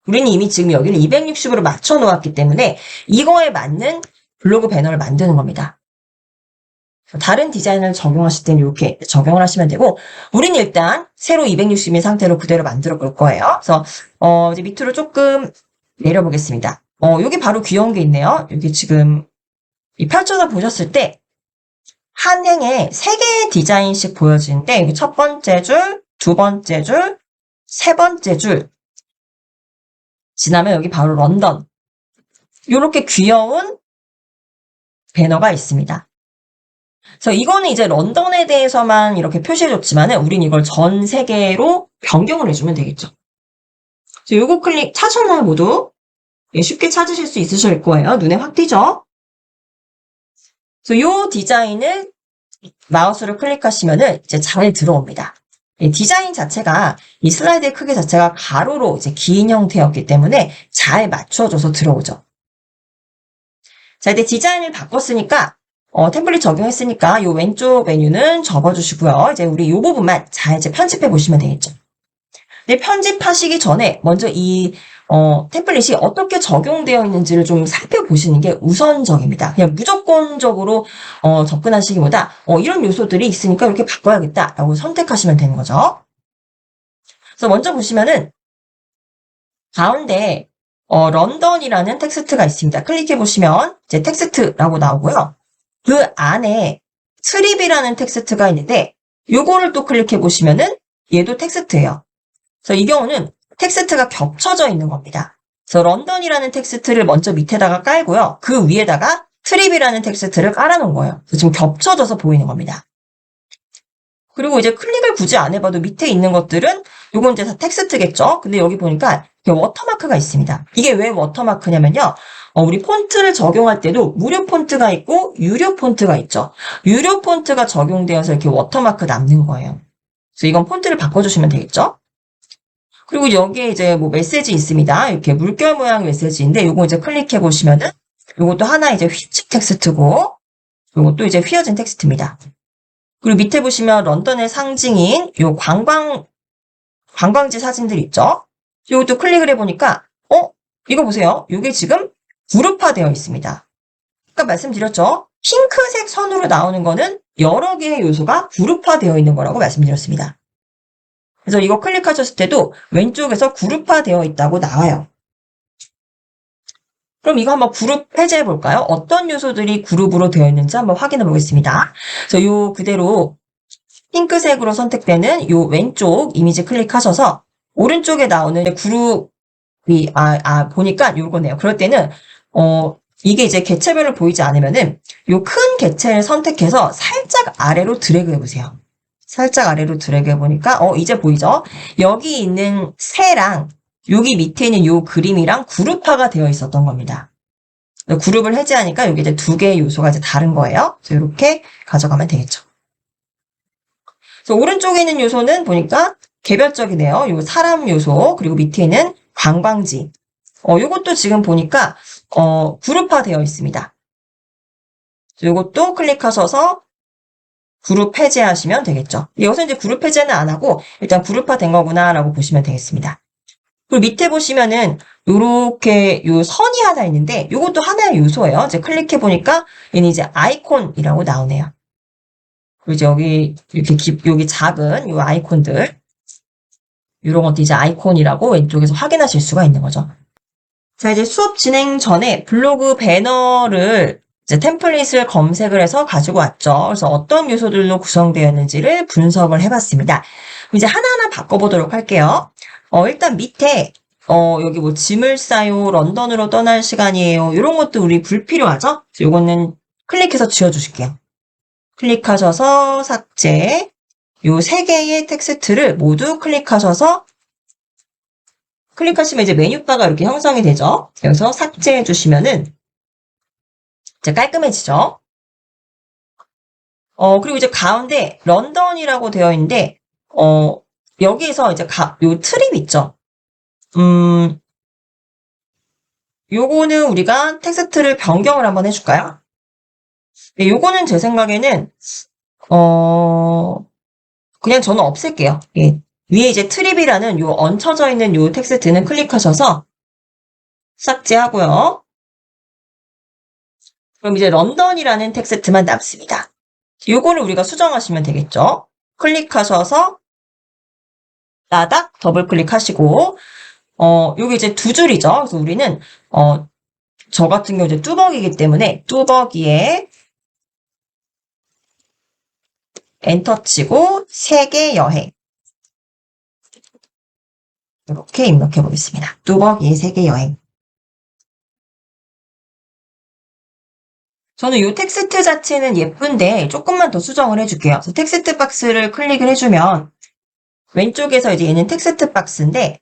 우리는 이미 지금 여기를 260으로 맞춰 놓았기 때문에 이거에 맞는 블로그 배너를 만드는 겁니다. 다른 디자인을 적용하실 때는 이렇게 적용을 하시면 되고, 우리는 일단 세로 260인 상태로 그대로 만들어 볼 거예요. 그래서 이제 밑으로 조금 내려보겠습니다. 여기 바로 귀여운 게 있네요. 여기 지금 이 펼쳐서 보셨을 때 한 행에 3개의 디자인씩 보여지는데, 여기 첫 번째 줄, 두 번째 줄, 세 번째 줄 지나면 여기 바로 런던, 이렇게 귀여운 배너가 있습니다. 그래서 이거는 이제 런던에 대해서만 이렇게 표시해줬지만은 우린 이걸 전 세계로 변경을 해주면 되겠죠. 그래서 요거 클릭 찾으셨나요, 모두? 예, 쉽게 찾으실 수 있으실 거예요. 눈에 확 띄죠? 그래서 요 디자인을 마우스로 클릭하시면은 이제 잘 들어옵니다. 이 디자인 자체가 이 슬라이드의 크기 자체가 가로로 이제 긴 형태였기 때문에 잘 맞춰줘서 들어오죠. 자, 이제 디자인을 바꿨으니까 템플릿 적용했으니까 요 왼쪽 메뉴는 접어주시고요. 이제 우리 요 부분만 잘 이제 편집해 보시면 되겠죠. 근데 편집하시기 전에 먼저 이 템플릿이 어떻게 적용되어 있는지를 좀 살펴보시는 게 우선적입니다. 그냥 무조건적으로 접근하시기보다 이런 요소들이 있으니까 이렇게 바꿔야겠다라고 선택하시면 되는 거죠. 그래서 먼저 보시면은 가운데 런던이라는 텍스트가 있습니다. 클릭해 보시면 이제 텍스트라고 나오고요. 그 안에 트립이라는 텍스트가 있는데 요거를 또 클릭해 보시면은 얘도 텍스트예요. 그래서 이 경우는 텍스트가 겹쳐져 있는 겁니다. 그래서 런던이라는 텍스트를 먼저 밑에다가 깔고요. 그 위에다가 트립이라는 텍스트를 깔아놓은 거예요. 그래서 지금 겹쳐져서 보이는 겁니다. 그리고 이제 클릭을 굳이 안 해봐도 밑에 있는 것들은 요건 이제 다 텍스트겠죠? 근데 여기 보니까 워터마크가 있습니다. 이게 왜 워터마크냐면요. 우리 폰트를 적용할 때도 무료 폰트가 있고 유료 폰트가 있죠. 유료 폰트가 적용되어서 이렇게 워터마크 남는 거예요. 그래서 이건 폰트를 바꿔주시면 되겠죠? 그리고 여기에 이제 뭐 메시지 있습니다. 이렇게 물결 모양 메시지인데 요거 이제 클릭해 보시면은 요것도 하나 이제 휘집 텍스트고 요것도 이제 휘어진 텍스트입니다. 그리고 밑에 보시면 런던의 상징인 요 관광지 사진들 있죠? 요것도 클릭을 해보니까 이거 보세요. 요게 지금 그룹화되어 있습니다. 아까 말씀드렸죠? 핑크색 선으로 나오는 거는 여러 개의 요소가 그룹화되어 있는 거라고 말씀드렸습니다. 그래서 이거 클릭하셨을 때도 왼쪽에서 그룹화되어 있다고 나와요. 그럼 이거 한번 그룹 해제해 볼까요? 어떤 요소들이 그룹으로 되어 있는지 한번 확인해 보겠습니다. 그래서 요 그대로 핑크색으로 선택되는 요 왼쪽 이미지 클릭하셔서 오른쪽에 나오는 그룹이 보니까 요거네요. 그럴 때는 이게 이제 개체별로 보이지 않으면은 요 큰 개체를 선택해서 살짝 아래로 드래그 해보세요. 살짝 아래로 드래그 해보니까 이제 보이죠? 여기 있는 새랑 여기 밑에 있는 요 그림이랑 그룹화가 되어 있었던 겁니다. 그룹을 해제하니까 여기 이제 두 개의 요소가 이제 다른 거예요. 그래서 이렇게 가져가면 되겠죠. 그래서 오른쪽에 있는 요소는 보니까 개별적이네요. 요 사람 요소, 그리고 밑에 있는 관광지. 요것도 지금 보니까 그룹화 되어 있습니다. 요것도 클릭하셔서 그룹 해제하시면 되겠죠. 여기서 이제 그룹 해제는 안 하고 일단 그룹화 된 거구나라고 보시면 되겠습니다. 그리고 밑에 보시면은 요렇게 요 선이 하나 있는데 요것도 하나의 요소예요. 이제 클릭해 보니까 얘는 이제 아이콘이라고 나오네요. 그리고 이제 여기 이렇게 여기 작은 요 아이콘들 이런 것도 이제 아이콘이라고 왼쪽에서 확인하실 수가 있는 거죠. 자, 이제 수업 진행 전에 블로그 배너를 이제 템플릿을 검색을 해서 가지고 왔죠. 그래서 어떤 요소들로 구성되어 있는지를 분석을 해봤습니다. 이제 하나하나 바꿔보도록 할게요. 일단 밑에 여기 뭐 짐을 싸요, 런던으로 떠날 시간이에요. 이런 것도 우리 불필요하죠? 요거는 클릭해서 지워주실게요. 클릭하셔서 삭제. 요 3개의 텍스트를 모두 클릭하셔서 클릭하시면 이제 메뉴바가 이렇게 형성이 되죠. 여기서 삭제해 주시면은 이제 깔끔해지죠. 그리고 이제 가운데 런던이라고 되어 있는데, 여기에서 이제 요 트립 있죠. 요거는 우리가 텍스트를 변경을 한번 해줄까요? 네, 요거는 제 생각에는, 그냥 저는 없앨게요. 예. 위에 이제 트립이라는 요 얹혀져 있는 요 텍스트는 클릭하셔서 삭제하고요. 그럼 이제 런던이라는 텍스트만 남습니다. 요거를 우리가 수정하시면 되겠죠. 클릭하셔서 따닥 더블 클릭하시고 요게 이제 2줄이죠. 그래서 우리는 저 같은 경우 이제 뚜벅이기 때문에 뚜벅이에 엔터 치고 3개 여행 이렇게 입력해 보겠습니다. 뚜벅이에 3개 여행. 저는 이 텍스트 자체는 예쁜데 조금만 더 수정을 해줄게요. 그래서 텍스트 박스를 클릭을 해주면 왼쪽에서 이제 얘는 텍스트 박스인데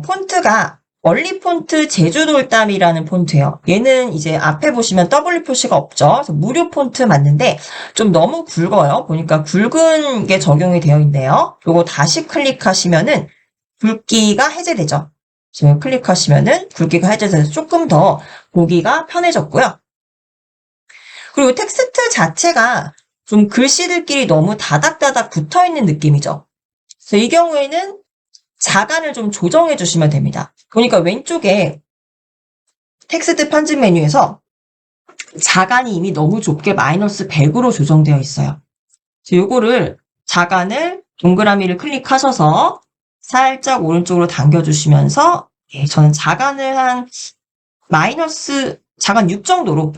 폰트가 원리 폰트 제주돌담이라는 폰트예요. 얘는 이제 앞에 보시면 W 표시가 없죠. 그래서 무료 폰트 맞는데 좀 너무 굵어요. 보니까 굵은 게 적용이 되어 있네요. 요거 다시 클릭하시면은 굵기가 해제되죠. 지금 클릭하시면은 굵기가 해제돼서 조금 더 보기가 편해졌고요. 그리고 텍스트 자체가 좀 글씨들끼리 너무 다닥다닥 붙어있는 느낌이죠. 그래서 이 경우에는 자간을 좀 조정해 주시면 됩니다. 보니까 왼쪽에 텍스트 편집 메뉴에서 자간이 이미 너무 좁게 마이너스 100으로 조정되어 있어요. 그래서 요거를 자간을 동그라미를 클릭하셔서 살짝 오른쪽으로 당겨주시면서 저는 자간을 한 마이너스 자간 6 정도로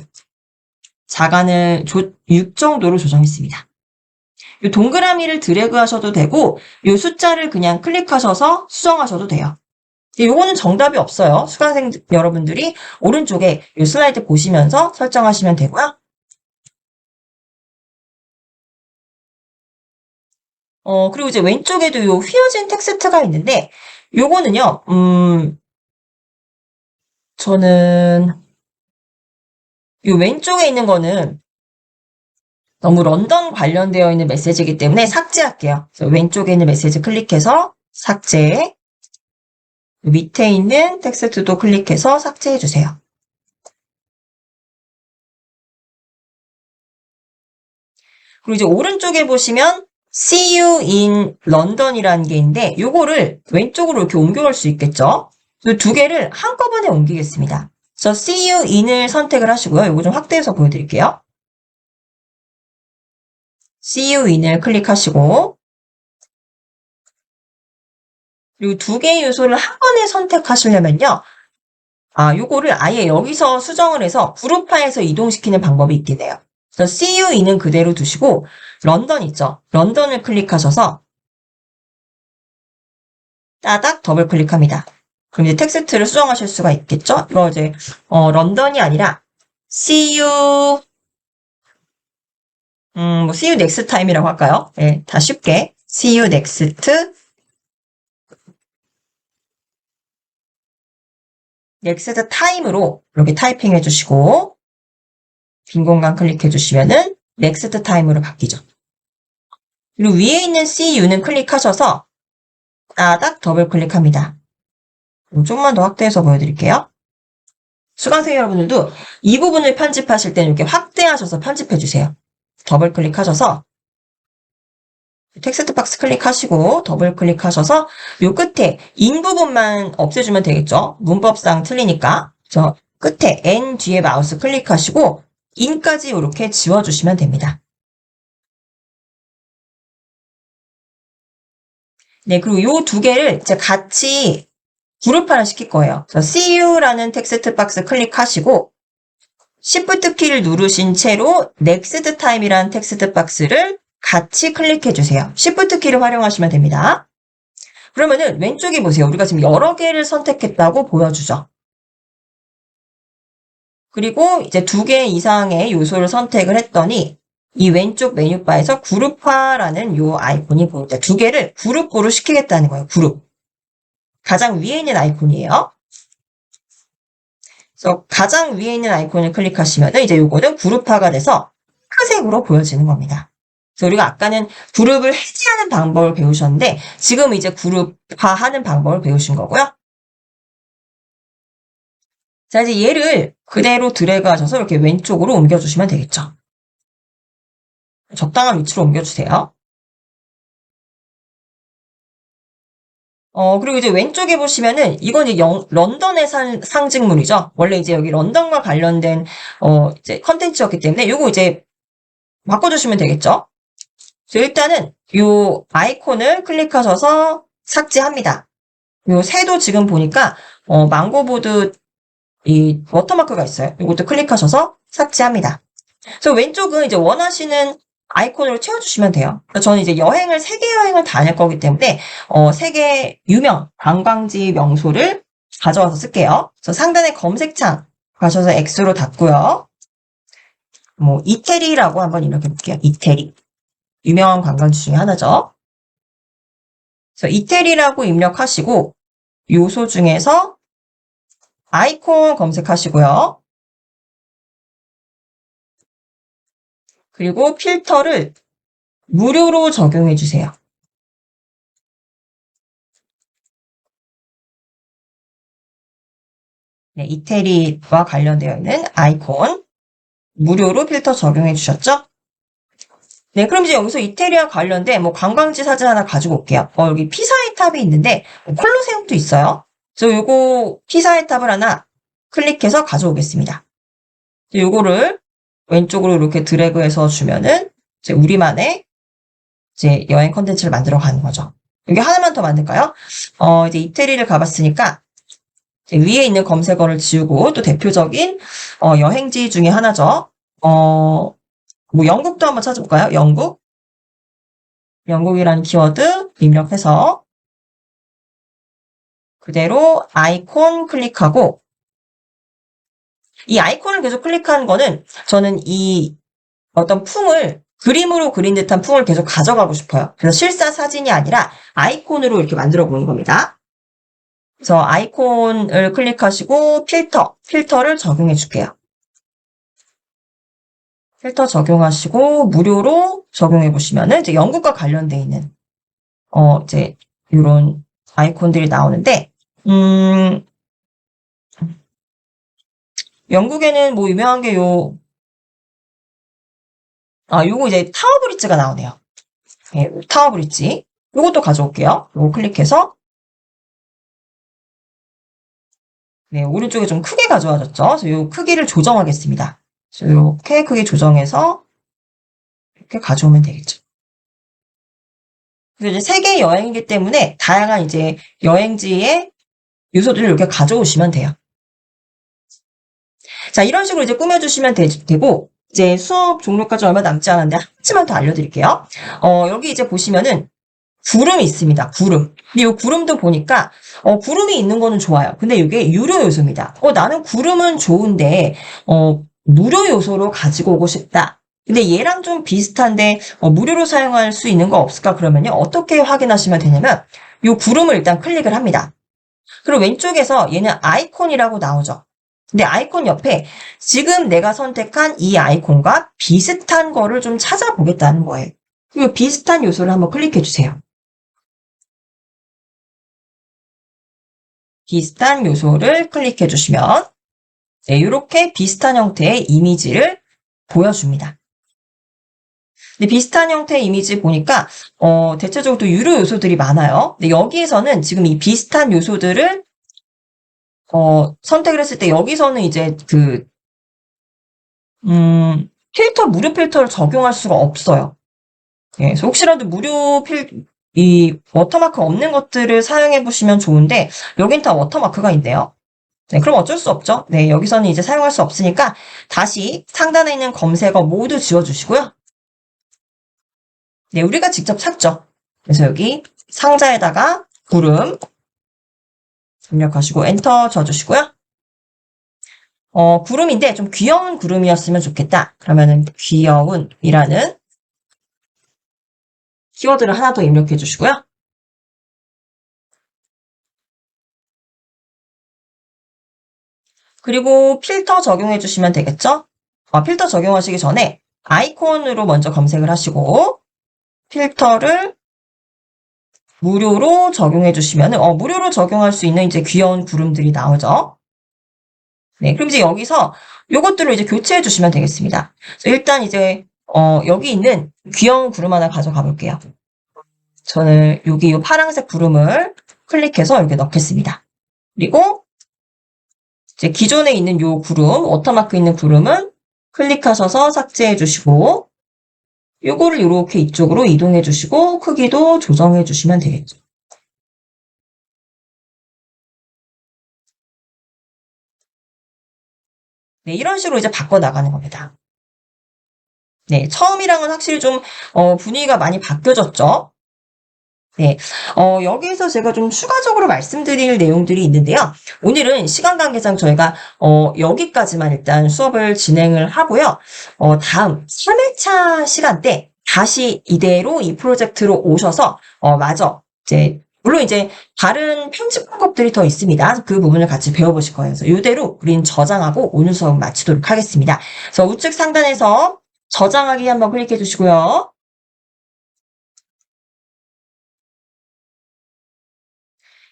자간을 6 정도로 조정했습니다. 이 동그라미를 드래그 하셔도 되고 이 숫자를 그냥 클릭하셔서 수정하셔도 돼요. 요거는 정답이 없어요. 수강생 여러분들이 오른쪽에 이 슬라이드 보시면서 설정하시면 되고요. 그리고 이제 왼쪽에도 요 휘어진 텍스트가 있는데 요거는요. 저는 요 왼쪽에 있는 거는 너무 런던 관련되어 있는 메시지이기 때문에 삭제할게요. 그래서 왼쪽에 있는 메시지 클릭해서 삭제. 밑에 있는 텍스트도 클릭해서 삭제해 주세요. 그리고 이제 오른쪽에 보시면 See you in London이라는 게 있는데 요거를 왼쪽으로 이렇게 옮겨갈 수 있겠죠? 이 2개를 한꺼번에 옮기겠습니다. 그래서 See you in을 선택을 하시고요. 요거 좀 확대해서 보여드릴게요. See you in을 클릭하시고 그리고 2개의 요소를 한 번에 선택하시려면요. 요거를 아예 여기서 수정을 해서 그룹화해서 이동시키는 방법이 있게 돼요. 그래서 See you in은 그대로 두시고 런던 있죠? 런던을 클릭하셔서 따닥 더블 클릭합니다. 그럼 이제 텍스트를 수정하실 수가 있겠죠? 이거 이제 런던이 아니라 See you See you next time이라고 할까요? 네, 다 쉽게 See you next time으로 이렇게 타이핑 해주시고 빈 공간 클릭해 주시면은 next time으로 바뀌죠. 그리고 위에 있는 See you는 클릭하셔서 따닥 더블 클릭합니다. 그럼 조금만 더 확대해서 보여드릴게요. 수강생 여러분들도 이 부분을 편집하실 때는 이렇게 확대하셔서 편집해 주세요. 더블 클릭하셔서 텍스트 박스 클릭하시고 더블 클릭하셔서 요 끝에 인 부분만 없애주면 되겠죠. 문법상 틀리니까 저 끝에 N 뒤에 마우스 클릭하시고 인까지 이렇게 지워주시면 됩니다. 네, 그리고 요 2개를 이제 같이 그룹화를 시킬 거예요. 그래서 See you라는 텍스트 박스 클릭하시고 Shift 키를 누르신 채로 Next Time이라는 텍스트 박스를 같이 클릭해 주세요. Shift 키를 활용하시면 됩니다. 그러면은 왼쪽에 보세요. 우리가 지금 여러 개를 선택했다고 보여주죠. 그리고 이제 2개 이상의 요소를 선택을 했더니 이 왼쪽 메뉴바에서 그룹화라는 요 아이콘이 보입니다. 두 개를 그룹으로 시키겠다는 거예요. 그룹. 가장 위에 있는 아이콘이에요. 그래서 가장 위에 있는 아이콘을 클릭하시면 이제 요거는 그룹화가 돼서 흰색으로 보여지는 겁니다. 그래서 우리가 아까는 그룹을 해제하는 방법을 배우셨는데 지금 이제 그룹화하는 방법을 배우신 거고요. 자, 이제 얘를 그대로 드래그 하셔서 이렇게 왼쪽으로 옮겨주시면 되겠죠. 적당한 위치로 옮겨주세요. 그리고 이제 왼쪽에 보시면은 이건 이제 런던의 상징물이죠. 원래 이제 여기 런던과 관련된 이제 컨텐츠였기 때문에 요거 이제 바꿔주시면 되겠죠. 일단은 요 아이콘을 클릭하셔서 삭제합니다. 요 새도 지금 보니까 망고보드 이 워터마크가 있어요. 이것도 클릭하셔서 삭제합니다. 그래서 왼쪽은 이제 원하시는 아이콘으로 채워주시면 돼요. 저는 이제 세계 여행을 다닐 거기 때문에 세계 유명 관광지 명소를 가져와서 쓸게요. 그래서 상단에 검색창 가셔서 X로 닫고요. 뭐 이태리라고 한번 입력해 볼게요. 이태리. 유명한 관광지 중에 하나죠. 그래서 이태리라고 입력하시고 요소 중에서 아이콘 검색하시고요. 그리고 필터를 무료로 적용해 주세요. 네, 이태리와 관련되어 있는 아이콘 무료로 필터 적용해 주셨죠? 네, 그럼 이제 여기서 이태리와 관련된 뭐 관광지 사진 하나 가지고 올게요. 여기 피사의 탑이 있는데 콜로세움도 있어요. 그래서 요거 피사의 탑을 하나 클릭해서 가져오겠습니다. 요거를 왼쪽으로 이렇게 드래그해서 주면은 이제 우리만의 이제 여행 컨텐츠를 만들어 가는 거죠. 여기 하나만 더 만들까요? 이제 이태리를 가봤으니까 위에 있는 검색어를 지우고 또 대표적인 여행지 중에 하나죠. 뭐 영국도 한번 찾아볼까요? 영국이라는 키워드 입력해서 그대로 아이콘 클릭하고 이 아이콘을 계속 클릭하는 거는 저는 이 어떤 풍을 그림으로 그린 듯한 풍을 계속 가져가고 싶어요. 그래서 실사 사진이 아니라 아이콘으로 이렇게 만들어 보는 겁니다. 그래서 아이콘을 클릭하시고 필터를 적용해 줄게요. 필터 적용하시고 무료로 적용해 보시면은 이제 영국과 관련돼 있는 이제 이런 아이콘들이 나오는데 영국에는 뭐 유명한 게 요거 이제 타워 브릿지가 나오네요. 네, 타워 브릿지. 요것도 가져올게요. 요거 클릭해서 네, 오른쪽에 좀 크게 가져와졌죠. 그래서 요 크기를 조정하겠습니다. 그래서 이렇게 크기 조정해서 이렇게 가져오면 되겠죠. 그래서 이제 세계 여행이기 때문에 다양한 이제 여행지의 요소들을 이렇게 가져오시면 돼요. 자, 이런 식으로 이제 꾸며주시면 되고, 이제 수업 종료까지 얼마 남지 않았는데 한 가지만 더 알려드릴게요. 여기 이제 보시면은 구름이 있습니다. 구름. 근데 이 구름도 보니까 구름이 있는 거는 좋아요. 근데 이게 유료 요소입니다. 나는 구름은 좋은데 무료 요소로 가지고 오고 싶다. 근데 얘랑 좀 비슷한데 무료로 사용할 수 있는 거 없을까? 그러면요. 어떻게 확인하시면 되냐면 이 구름을 일단 클릭을 합니다. 그리고 왼쪽에서 얘는 아이콘이라고 나오죠. 근데 아이콘 옆에 지금 내가 선택한 이 아이콘과 비슷한 거를 좀 찾아보겠다는 거예요. 그리고 비슷한 요소를 한번 클릭해 주세요. 비슷한 요소를 클릭해 주시면 네, 이렇게 비슷한 형태의 이미지를 보여줍니다. 근데 비슷한 형태의 이미지 보니까 대체적으로 또 유료 요소들이 많아요. 근데 여기에서는 지금 이 비슷한 요소들을 선택을 했을 때 여기서는 이제 무료 필터를 적용할 수가 없어요. 예, 그래서 혹시라도 이 워터마크 없는 것들을 사용해 보시면 좋은데 여긴 다 워터마크가 있네요. 네, 그럼 어쩔 수 없죠. 네, 여기서는 이제 사용할 수 없으니까 다시 상단에 있는 검색어 모두 지워주시고요. 네, 우리가 직접 찾죠. 그래서 여기 상자에다가 구름 입력하시고 엔터 쳐주시고요. 구름인데 좀 귀여운 구름이었으면 좋겠다. 그러면은 귀여운이라는 키워드를 하나 더 입력해 주시고요. 그리고 필터 적용해 주시면 되겠죠? 필터 적용하시기 전에 아이콘으로 먼저 검색을 하시고 필터를 무료로 적용해 주시면 무료로 적용할 수 있는 이제 귀여운 구름들이 나오죠. 네, 그럼 이제 여기서 요것들을 이제 교체해 주시면 되겠습니다. 일단 이제 여기 있는 귀여운 구름 하나 가져가 볼게요. 저는 여기 이 파란색 구름을 클릭해서 여기 넣겠습니다. 그리고 이제 기존에 있는 요 구름, 워터마크 있는 구름은 클릭하셔서 삭제해 주시고 요거를 이렇게 이쪽으로 이동해 주시고 크기도 조정해 주시면 되겠죠. 네, 이런 식으로 이제 바꿔 나가는 겁니다. 네, 처음이랑은 확실히 좀 분위기가 많이 바뀌어졌죠. 네, 여기에서 제가 좀 추가적으로 말씀드릴 내용들이 있는데요. 오늘은 시간 관계상 저희가 여기까지만 일단 수업을 진행을 하고요. 다음 3회차 시간 때 다시 이대로 이 프로젝트로 오셔서 마저 이제 물론 이제 다른 편집 방법들이 더 있습니다. 그 부분을 같이 배워보실 거예요. 그래서 이대로 우린 저장하고 오늘 수업 마치도록 하겠습니다. 그래서 우측 상단에서 저장하기 한번 클릭해 주시고요.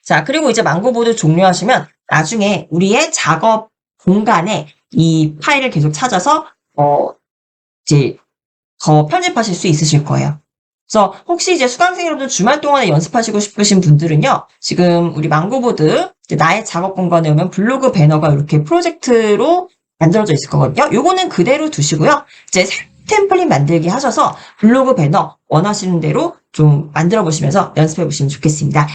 자, 그리고 이제 망고보드 종료하시면 나중에 우리의 작업 공간에 이 파일을 계속 찾아서 이제 더 편집하실 수 있으실 거예요. 그래서 혹시 이제 수강생 여러분들 주말 동안에 연습하시고 싶으신 분들은요, 지금 우리 망고보드 나의 작업 공간에 오면 블로그 배너가 이렇게 프로젝트로 만들어져 있을 거거든요. 요거는 그대로 두시고요. 이제 템플릿 만들기 하셔서 블로그 배너 원하시는 대로 좀 만들어 보시면서 연습해 보시면 좋겠습니다.